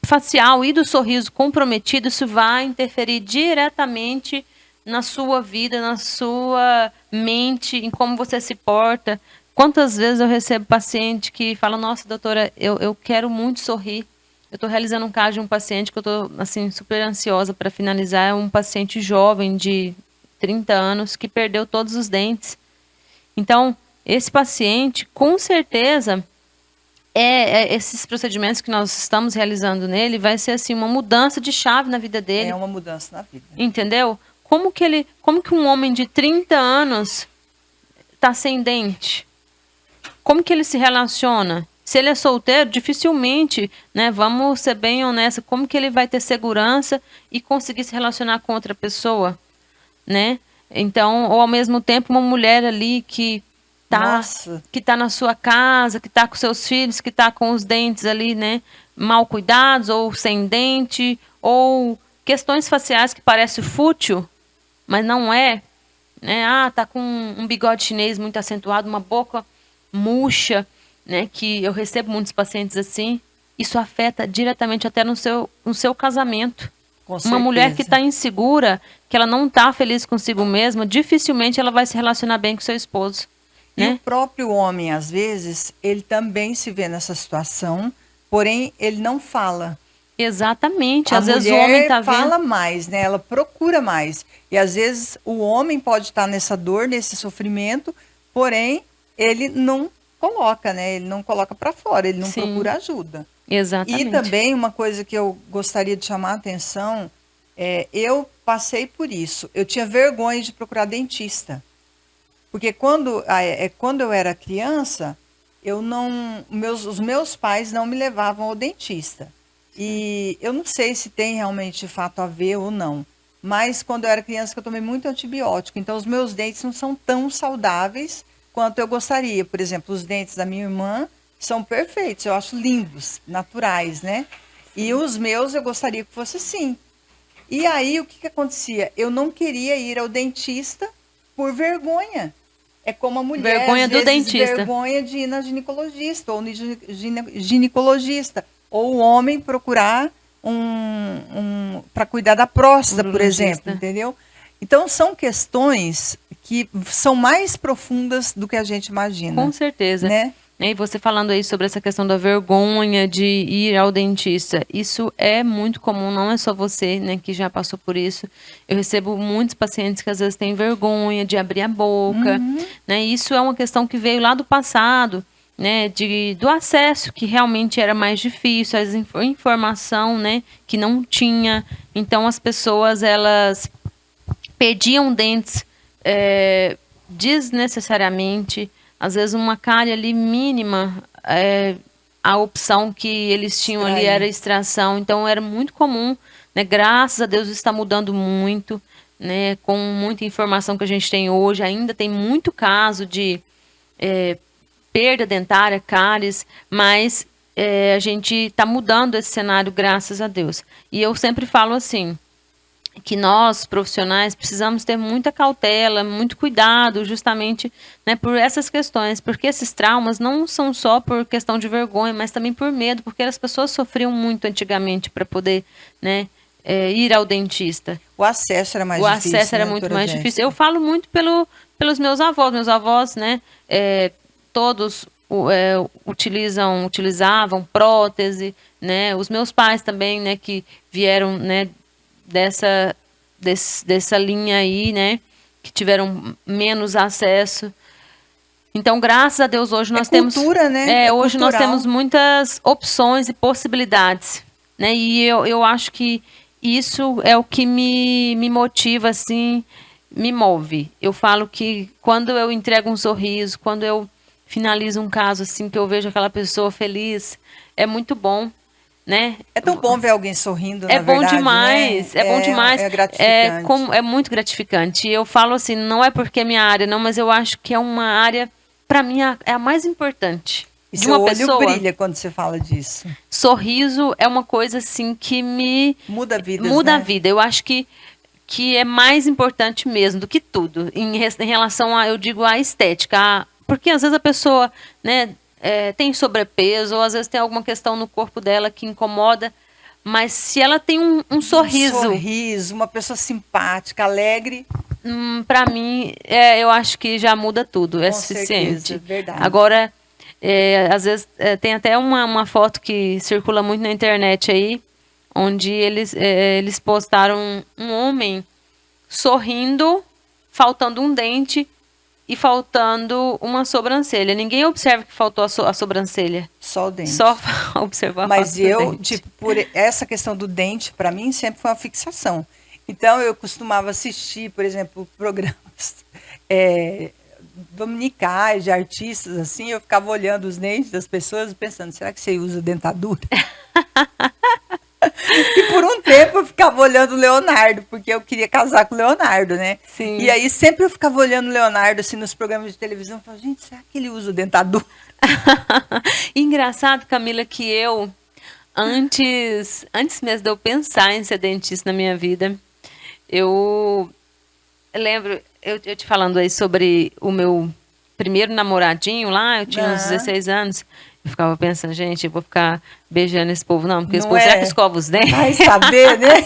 facial e do sorriso comprometido, isso vai interferir diretamente na sua vida, na sua mente, em como você se porta. Quantas vezes eu recebo paciente que fala, nossa, doutora, eu quero muito sorrir. Eu estou realizando um caso de um paciente que eu estou assim, super ansiosa para finalizar. É um paciente jovem de 30 anos que perdeu todos os dentes. Então, esse paciente, com certeza, esses procedimentos que nós estamos realizando nele vai ser assim uma mudança de chave na vida dele. É uma mudança na vida. Entendeu? Como que um homem de 30 anos está sem dente? Como que ele se relaciona? Se ele é solteiro, dificilmente, né? Vamos ser bem honestos, como que ele vai ter segurança e conseguir se relacionar com outra pessoa, né? Então, ou ao mesmo tempo uma mulher ali Nossa, que tá na sua casa, que tá com seus filhos, que tá com os dentes ali, né, mal cuidados ou sem dente, ou questões faciais que parecem fútil, mas não é, né? Ah, tá com um bigode chinês muito acentuado, uma boca murcha, né, que eu recebo muitos pacientes assim. Isso afeta diretamente até no seu casamento. com Uma mulher que certeza. está insegura, que ela não está feliz consigo mesma, dificilmente ela vai se relacionar bem com seu esposo, E o né? próprio homem, às vezes, ele também se vê nessa situação, porém ele não fala. Exatamente. A Às vezes o homem mulher está vendo. fala mais, né? Ela procura mais. E às vezes o homem pode estar nessa dor, nesse sofrimento, porém ele não coloca, né? Ele não coloca para fora, ele não Sim, procura ajuda. E exatamente. também uma coisa que eu gostaria de chamar a atenção eu passei por isso. Eu tinha vergonha de procurar dentista. Porque quando eu era criança, eu não, os meus pais não me levavam ao dentista. E eu não sei se tem realmente de fato a ver ou não. Mas quando eu era criança, eu tomei muito antibiótico. Então, os meus dentes não são tão saudáveis quanto eu gostaria. Por exemplo, os dentes da minha irmã são perfeitos. Eu acho lindos, naturais, né? E os meus eu gostaria que fosse assim. E aí, o que que acontecia? Eu não queria ir ao dentista por vergonha. É como a mulher, às Vergonha do vezes, dentista. vergonha de ir na ginecologista ou no ginecologista. Ou o homem procurar para cuidar da próstata, por exemplo, Urologista. entendeu? Então, são questões que são mais profundas do que a gente Com imagina, certeza. né? E você falando aí sobre essa questão da vergonha de ir ao dentista, isso é muito comum, não é só você, né, que já passou por isso. Eu recebo muitos pacientes que às vezes têm vergonha de abrir a boca, né? Isso é uma questão que veio lá do passado, né, do acesso que realmente era mais difícil, informação, né, que não tinha. Então as pessoas elas perdiam dentes desnecessariamente. Às vezes uma cárie ali mínima, a opção que eles tinham ali era Extrair. extração. Então era muito comum, né? Graças a Deus está mudando muito, né? Com muita informação que a gente tem hoje, ainda tem muito caso de perda dentária, cáries, mas a gente está mudando esse cenário, graças a Deus. E eu sempre falo assim, que nós, profissionais, precisamos ter muita cautela, muito cuidado, justamente, né, por essas questões, porque esses traumas não são só por questão de vergonha, mas também por medo, porque as pessoas sofriam muito antigamente para poder, né, ir ao dentista. O acesso era mais O difícil, acesso era né, muito doutora mais difícil. Eu Jéssica? falo muito pelos meus avós. Meus avós, né, todos utilizavam prótese, né, os meus pais também, né, que vieram, né, dessa linha aí, né? Que tiveram menos acesso. Então, graças a Deus, hoje É nós temos. cultura, né? É Hoje nós temos cultural. muitas opções e possibilidades. Né? E eu acho que isso é o que me motiva, assim, me move. Eu falo que quando eu entrego um sorriso, quando eu finalizo um caso, assim, que eu vejo aquela pessoa feliz, é muito bom, né? É tão bom ver alguém sorrindo, É na bom verdade, né? demais, é bom demais. É gratificante. É muito gratificante. E eu falo assim, não é porque é minha área, não, mas eu acho que é uma área, para mim, é a mais importante. E De seu uma olho pessoa, brilha quando você fala disso. sorriso é uma coisa assim que me Muda vidas, muda a né? vida. Eu acho que é mais importante mesmo do que tudo, em relação a, eu digo, a estética. Porque às vezes a pessoa, né, tem sobrepeso, ou às vezes tem alguma questão no corpo dela que incomoda, mas se ela tem um Um sorriso, sorriso, uma pessoa simpática, alegre, para mim, eu acho que já muda tudo, é com certeza, suficiente. verdade. Agora, às vezes tem até uma foto que circula muito na internet aí, onde eles postaram um homem sorrindo, faltando um dente e faltando uma sobrancelha. Ninguém observa que faltou a sobrancelha. Só o Só dente. observar a falta Mas do eu, dente. tipo, por essa questão do dente, para mim sempre foi uma fixação. Então eu costumava assistir, por exemplo, programas é, dominicais de artistas, assim, eu ficava olhando os dentes das pessoas e pensando, será que você usa dentadura? E por um tempo eu ficava olhando o Leonardo, porque eu queria casar com o Leonardo, né? Sim. E aí sempre eu ficava olhando o Leonardo, assim, nos programas de televisão, e falava, gente, será que ele usa dentadura? Engraçado, Camila, que eu, antes mesmo de eu pensar em ser dentista na minha vida, eu lembro, eu te falando aí sobre o meu primeiro namoradinho lá, eu tinha uns 16 anos, eu ficava pensando, gente, eu vou ficar beijando esse povo, não, porque esse Não povo, será é? que escova os dentes? Vai saber, né?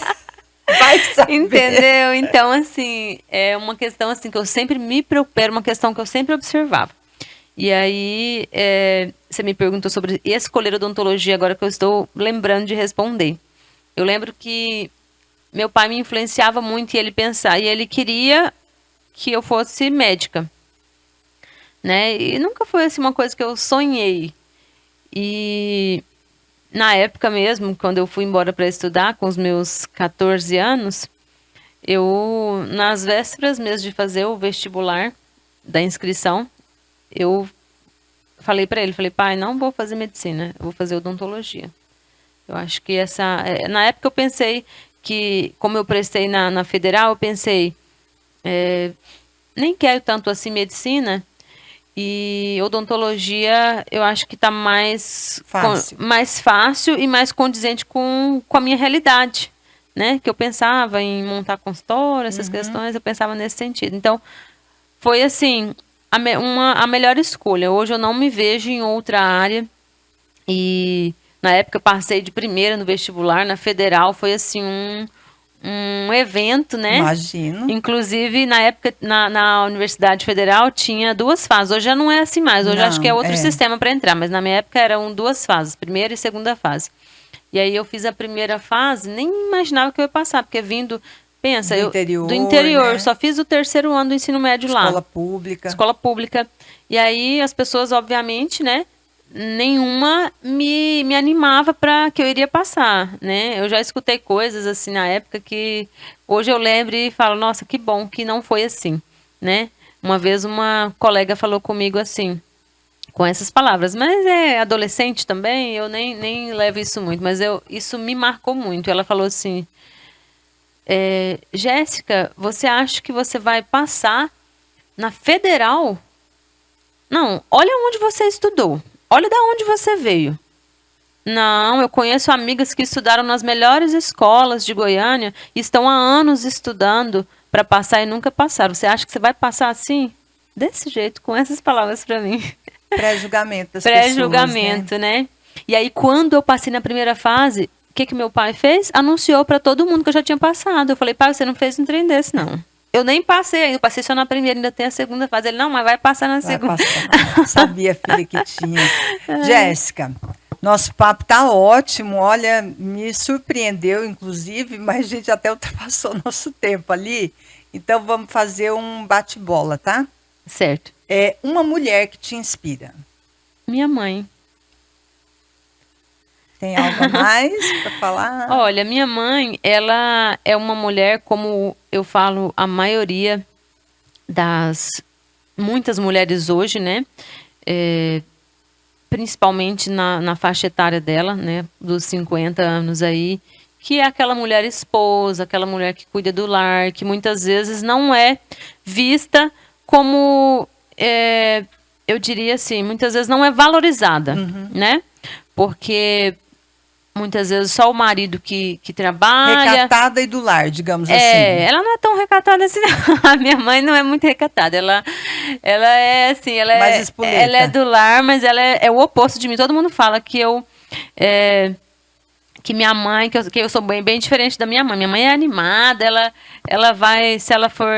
Vai saber. Entendeu? Então, assim, é uma questão assim que eu sempre me preocupei, era uma questão que eu sempre observava. E aí, você me perguntou sobre escolher odontologia, agora que eu estou lembrando de responder. Eu lembro que meu pai me influenciava muito e ele pensava, e ele queria que eu fosse médica, né? E nunca foi assim uma coisa que eu sonhei. E na época mesmo, quando eu fui embora para estudar, com os meus 14 anos, eu, nas vésperas mesmo de fazer o vestibular da inscrição, eu falei para ele, falei, pai, não vou fazer medicina, eu vou fazer odontologia. Eu acho que na época eu pensei que, como eu prestei na federal, eu pensei, nem quero tanto assim medicina, e odontologia eu acho que está mais fácil e mais condizente com a minha realidade, né? Que eu pensava em montar consultório, essas questões, eu pensava nesse sentido. Então, foi assim, a melhor escolha. Hoje eu não me vejo em outra área. E na época eu passei de primeira no vestibular, na federal, foi assim um evento, né? Imagino. Inclusive, na época, na Universidade Federal, tinha 2 fases. Hoje já não é assim mais. Hoje Não, acho que é outro sistema para entrar. Mas na minha época eram 2 fases, primeira e segunda fase. E aí eu fiz a primeira fase, nem imaginava que eu ia passar, porque vindo, pensa, do interior, né? só fiz o 3º ano do ensino médio lá. Escola pública. Escola pública. E aí as pessoas, obviamente, né? Nenhuma me animava para que eu iria passar, né? Eu já escutei coisas assim na época que hoje eu lembro e falo, nossa, que bom que não foi assim, né? Uma vez uma colega falou comigo assim, com essas palavras, mas é adolescente também, eu nem levo isso muito, mas isso me marcou muito. Ela falou assim, Jéssica, você acha que você vai passar na federal? Não, olha onde você estudou. Olha de onde você veio. Não, eu conheço amigas que estudaram nas melhores escolas de Goiânia e estão há anos estudando para passar e nunca passaram. Você acha que você vai passar assim? Desse jeito, com essas palavras para mim. Pré-julgamento das pessoas, Pré-julgamento, né? E aí, quando eu passei na primeira fase, o que meu pai fez? Anunciou para todo mundo que eu já tinha passado. Eu falei, pai, você não fez um trem desse, não. Eu nem passei, eu passei só na primeira, ainda tem a segunda fase. Ele, não, mas vai passar na segunda. Passar. Sabia, filha, que tinha. Jéssica, nosso papo tá ótimo, olha, me surpreendeu, inclusive, mas a gente até ultrapassou nosso tempo ali. Então, vamos fazer um bate-bola, tá? Certo. É uma mulher que te inspira. Minha mãe. Tem algo a mais para falar? Olha, minha mãe, ela é uma mulher, como eu falo, a maioria muitas mulheres hoje, né? Principalmente na faixa etária dela, né? Dos 50 anos aí, que é aquela mulher esposa, aquela mulher que cuida do lar, que muitas vezes não é vista como, eu diria assim, muitas vezes não é valorizada, né? Porque muitas vezes só o marido que trabalha. Recatada e do lar, digamos assim. Ela não é tão recatada assim, não. A minha mãe não é muito recatada. Ela é assim, Mais espoleta. ela é do lar, mas ela é o oposto de mim. Todo mundo fala que que minha mãe, que eu sou bem diferente da minha mãe. Minha mãe é animada, ela vai, se ela for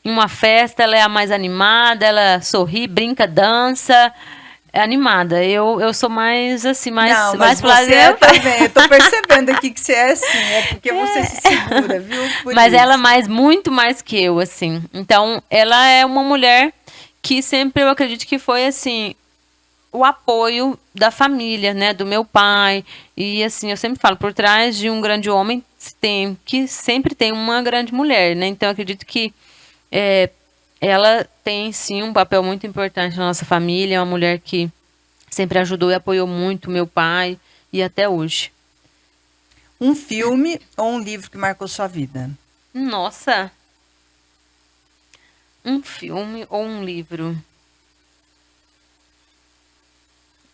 em uma festa, ela é a mais animada, ela sorri, brinca, dança. É animada. Eu sou mais assim, Não, mais você é também. Eu tô percebendo aqui que você é assim, é porque você se segura, viu? Mas ela muito mais que eu, assim. Então, ela é uma mulher que sempre eu acredito que foi assim o apoio da família, né, do meu pai. E assim, eu sempre falo, por trás de um grande homem sempre tem uma grande mulher, né? Então, eu acredito que ela tem, sim, um papel muito importante na nossa família. É uma mulher que sempre ajudou e apoiou muito meu pai e até hoje. Um filme ou um livro que marcou sua vida? Nossa, um filme ou um livro?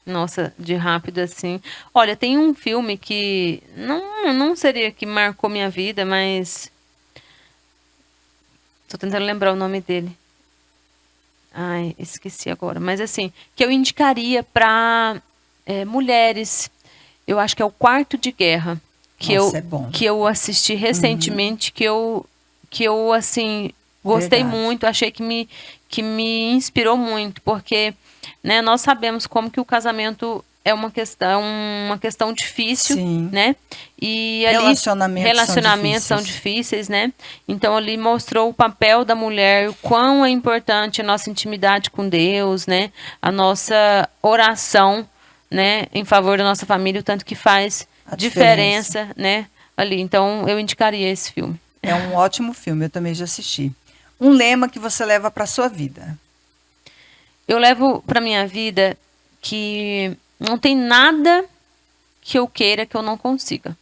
Nossa, de rápido assim. Olha, tem um filme que não seria que marcou minha vida, mas tô tentando lembrar o nome dele. Ai, esqueci agora. Mas assim, que eu indicaria para mulheres. Eu acho que é o Quarto de Guerra, Nossa, é bom. que eu assisti recentemente, que eu assim gostei Verdade. muito, achei que me inspirou muito, porque né, nós sabemos como que o casamento é uma questão difícil, Sim. né? E ali Relacionamentos são são difíceis, né? Então ali mostrou o papel da mulher, o quão é importante a nossa intimidade com Deus, né? A nossa oração, né, em favor da nossa família, o tanto que faz A diferença, né, ali. Então eu indicaria esse filme. É um ótimo filme, eu também já assisti. Um lema que você leva para sua vida? Eu levo para minha vida que não tem nada que eu queira que eu não consiga.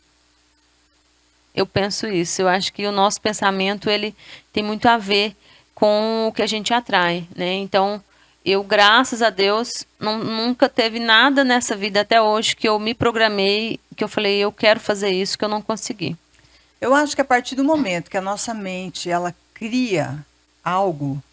Eu penso isso. Eu acho que o nosso pensamento ele tem muito a ver com o que a gente atrai, né? Então, eu, graças a Deus, nunca teve nada nessa vida até hoje que eu me programei, que eu falei, eu quero fazer isso, que eu não consegui. Eu acho que a partir do momento que a nossa mente ela cria algo,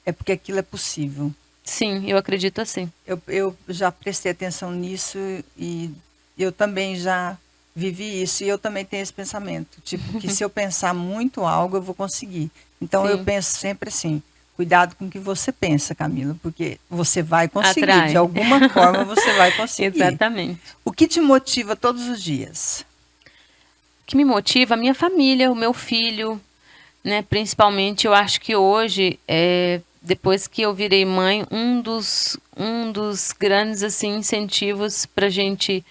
é porque aquilo é possível. Sim, eu acredito assim. Eu já prestei atenção nisso e eu também já vivi isso. E eu também tenho esse pensamento. Tipo, que se eu pensar muito algo, eu vou conseguir. Então, eu Sim. penso sempre assim, cuidado com o que você pensa, Camila, porque você vai conseguir. Atrai. De alguma forma, você vai conseguir. Exatamente. O que te motiva todos os dias? O que me motiva? A minha família, o meu filho, né? Principalmente, eu acho que hoje, depois que eu virei mãe, um dos grandes assim, incentivos para a gente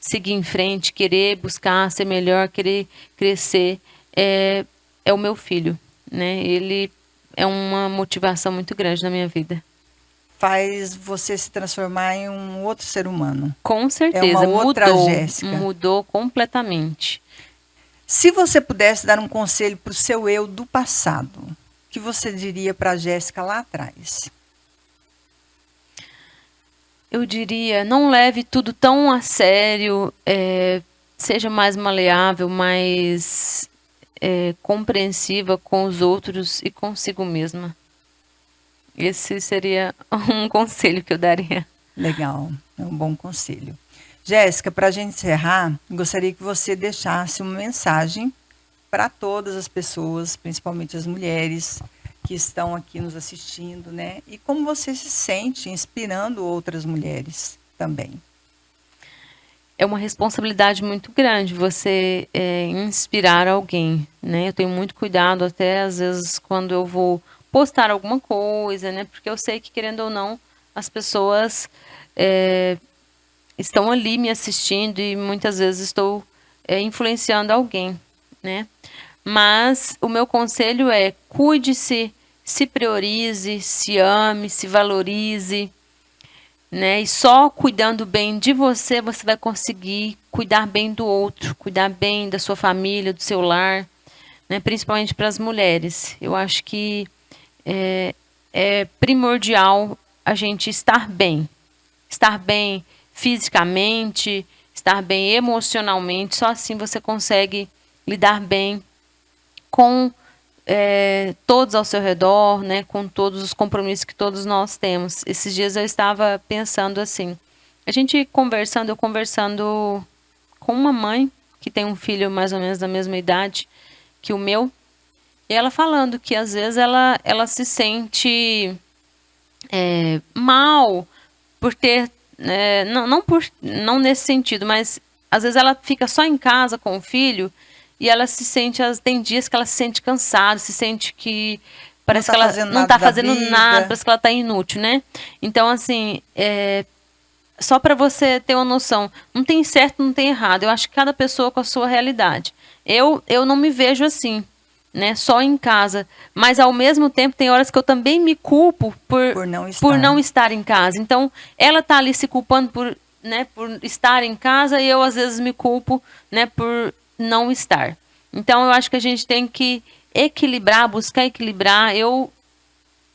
seguir em frente, querer buscar ser melhor, querer crescer, é o meu filho, né? Ele é uma motivação muito grande na minha vida. Faz você se transformar em um outro ser humano. Com certeza, É uma outra Jéssica. Mudou completamente. Se você pudesse dar um conselho para o seu eu do passado, o que você diria para a Jéssica lá atrás? Eu diria, não leve tudo tão a sério, seja mais maleável, mais compreensiva com os outros e consigo mesma. Esse seria um conselho que eu daria. Legal, é um bom conselho. Jéssica, para a gente encerrar, gostaria que você deixasse uma mensagem para todas as pessoas, principalmente as mulheres que estão aqui nos assistindo, né? E como você se sente inspirando outras mulheres também. É uma responsabilidade muito grande você inspirar alguém, né? Eu tenho muito cuidado até às vezes quando eu vou postar alguma coisa, né? Porque eu sei que querendo ou não as pessoas estão ali me assistindo e muitas vezes estou influenciando alguém, né? Mas o meu conselho é cuide-se, se priorize, se ame, se valorize, né? E só cuidando bem de você, você vai conseguir cuidar bem do outro, cuidar bem da sua família, do seu lar, né? Principalmente para as mulheres. Eu acho que é primordial a gente estar bem fisicamente, estar bem emocionalmente, só assim você consegue lidar bem com todos ao seu redor, né, com todos os compromissos que todos nós temos. Esses dias eu estava pensando assim, eu conversando com uma mãe que tem um filho mais ou menos da mesma idade que o meu, e ela falando que às vezes ela se sente mal por ter, não nesse sentido, mas às vezes ela fica só em casa com o filho e ela se sente, tem dias que ela se sente cansada, se sente que parece que ela não está fazendo nada, parece que ela está inútil, né? Então, assim, só para você ter uma noção, não tem certo, não tem errado. Eu acho que cada pessoa com a sua realidade. Eu não me vejo assim, né? Só em casa. Mas, ao mesmo tempo, tem horas que eu também me culpo por não estar em casa. Então, ela está ali se culpando por estar em casa e eu, às vezes, me culpo, né, por não estar. Então, eu acho que a gente tem que equilibrar, buscar equilibrar.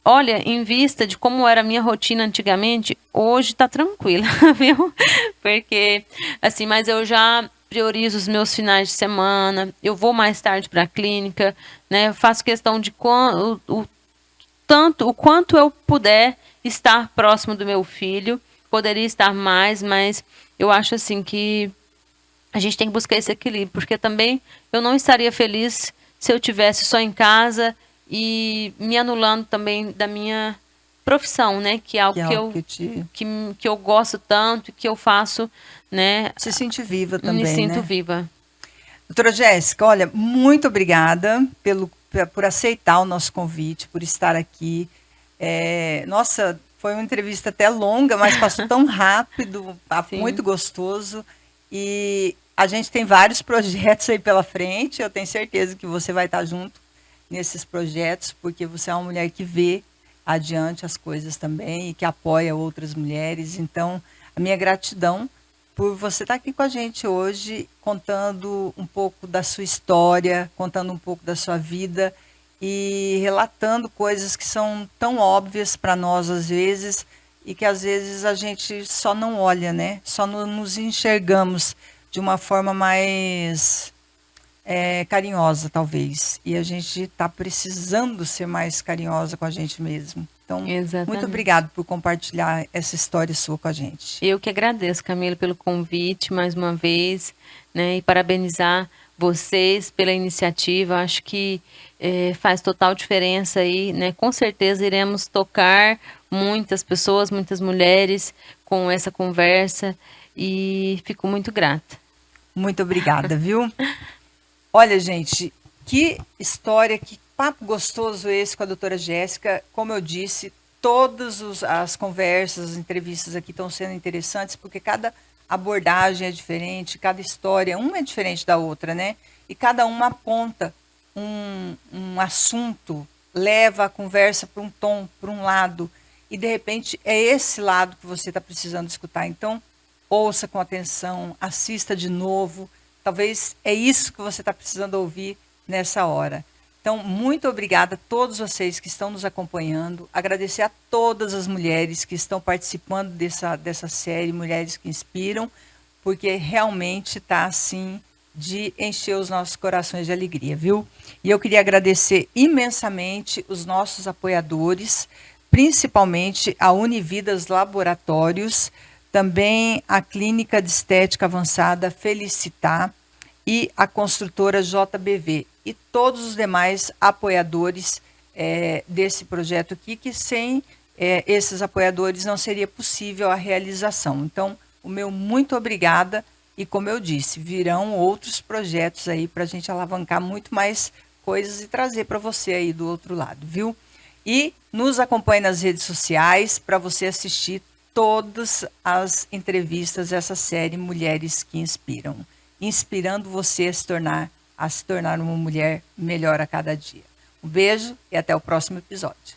Olha, em vista de como era a minha rotina antigamente, hoje tá tranquila, viu? Porque, assim, mas eu já priorizo os meus finais de semana, eu vou mais tarde para a clínica, né? Eu faço questão de o quanto eu puder estar próximo do meu filho. Poderia estar mais, mas eu acho assim que a gente tem que buscar esse equilíbrio, porque também eu não estaria feliz se eu tivesse só em casa e me anulando também da minha profissão, né? Que é algo Que é que algo eu, que que eu gosto tanto, que eu faço, né? se sente viva Me também, sinto né? viva. Doutora Jéssica, olha, muito obrigada por aceitar o nosso convite, por estar aqui. Nossa, foi uma entrevista até longa, mas passou tão rápido, muito Sim. gostoso. E a gente tem vários projetos aí pela frente. Eu tenho certeza que você vai estar junto nesses projetos, porque você é uma mulher que vê adiante as coisas também e que apoia outras mulheres. Então, a minha gratidão por você estar aqui com a gente hoje, contando um pouco da sua história, contando um pouco da sua vida e relatando coisas que são tão óbvias para nós às vezes e que às vezes a gente só não olha, né? Só nos enxergamos de uma forma mais carinhosa, talvez. E a gente está precisando ser mais carinhosa com a gente mesmo. Então, muito Exatamente. obrigado por compartilhar essa história sua com a gente. Eu que agradeço, Camila, pelo convite mais uma vez, né? E parabenizar vocês pela iniciativa. Acho que faz total diferença aí, né? Com certeza iremos tocar muitas pessoas, muitas mulheres com essa conversa e fico muito grata. Muito obrigada, viu? Olha, gente, que história, que papo gostoso esse com a doutora Jéssica. Como eu disse, todas as conversas, as entrevistas aqui estão sendo interessantes, porque cada abordagem é diferente, cada história, uma é diferente da outra, né? E cada uma aponta um assunto, leva a conversa para um tom, para um lado, e de repente é esse lado que você está precisando escutar. Então, ouça com atenção, assista de novo. Talvez é isso que você está precisando ouvir nessa hora. Então, muito obrigada a todos vocês que estão nos acompanhando. Agradecer a todas as mulheres que estão participando dessa série Mulheres que Inspiram, porque realmente está assim de encher os nossos corações de alegria, viu? E eu queria agradecer imensamente os nossos apoiadores, principalmente a Unividas Laboratórios, também a Clínica de Estética Avançada Felicitar e a construtora JBV e todos os demais apoiadores desse projeto aqui, que sem esses apoiadores não seria possível a realização. Então, o meu muito obrigada e, como eu disse, virão outros projetos aí para a gente alavancar muito mais coisas e trazer para você aí do outro lado, viu? E nos acompanhe nas redes sociais para você assistir todas as entrevistas dessa série Mulheres que Inspiram, inspirando você a se tornar uma mulher melhor a cada dia. Um beijo e até o próximo episódio.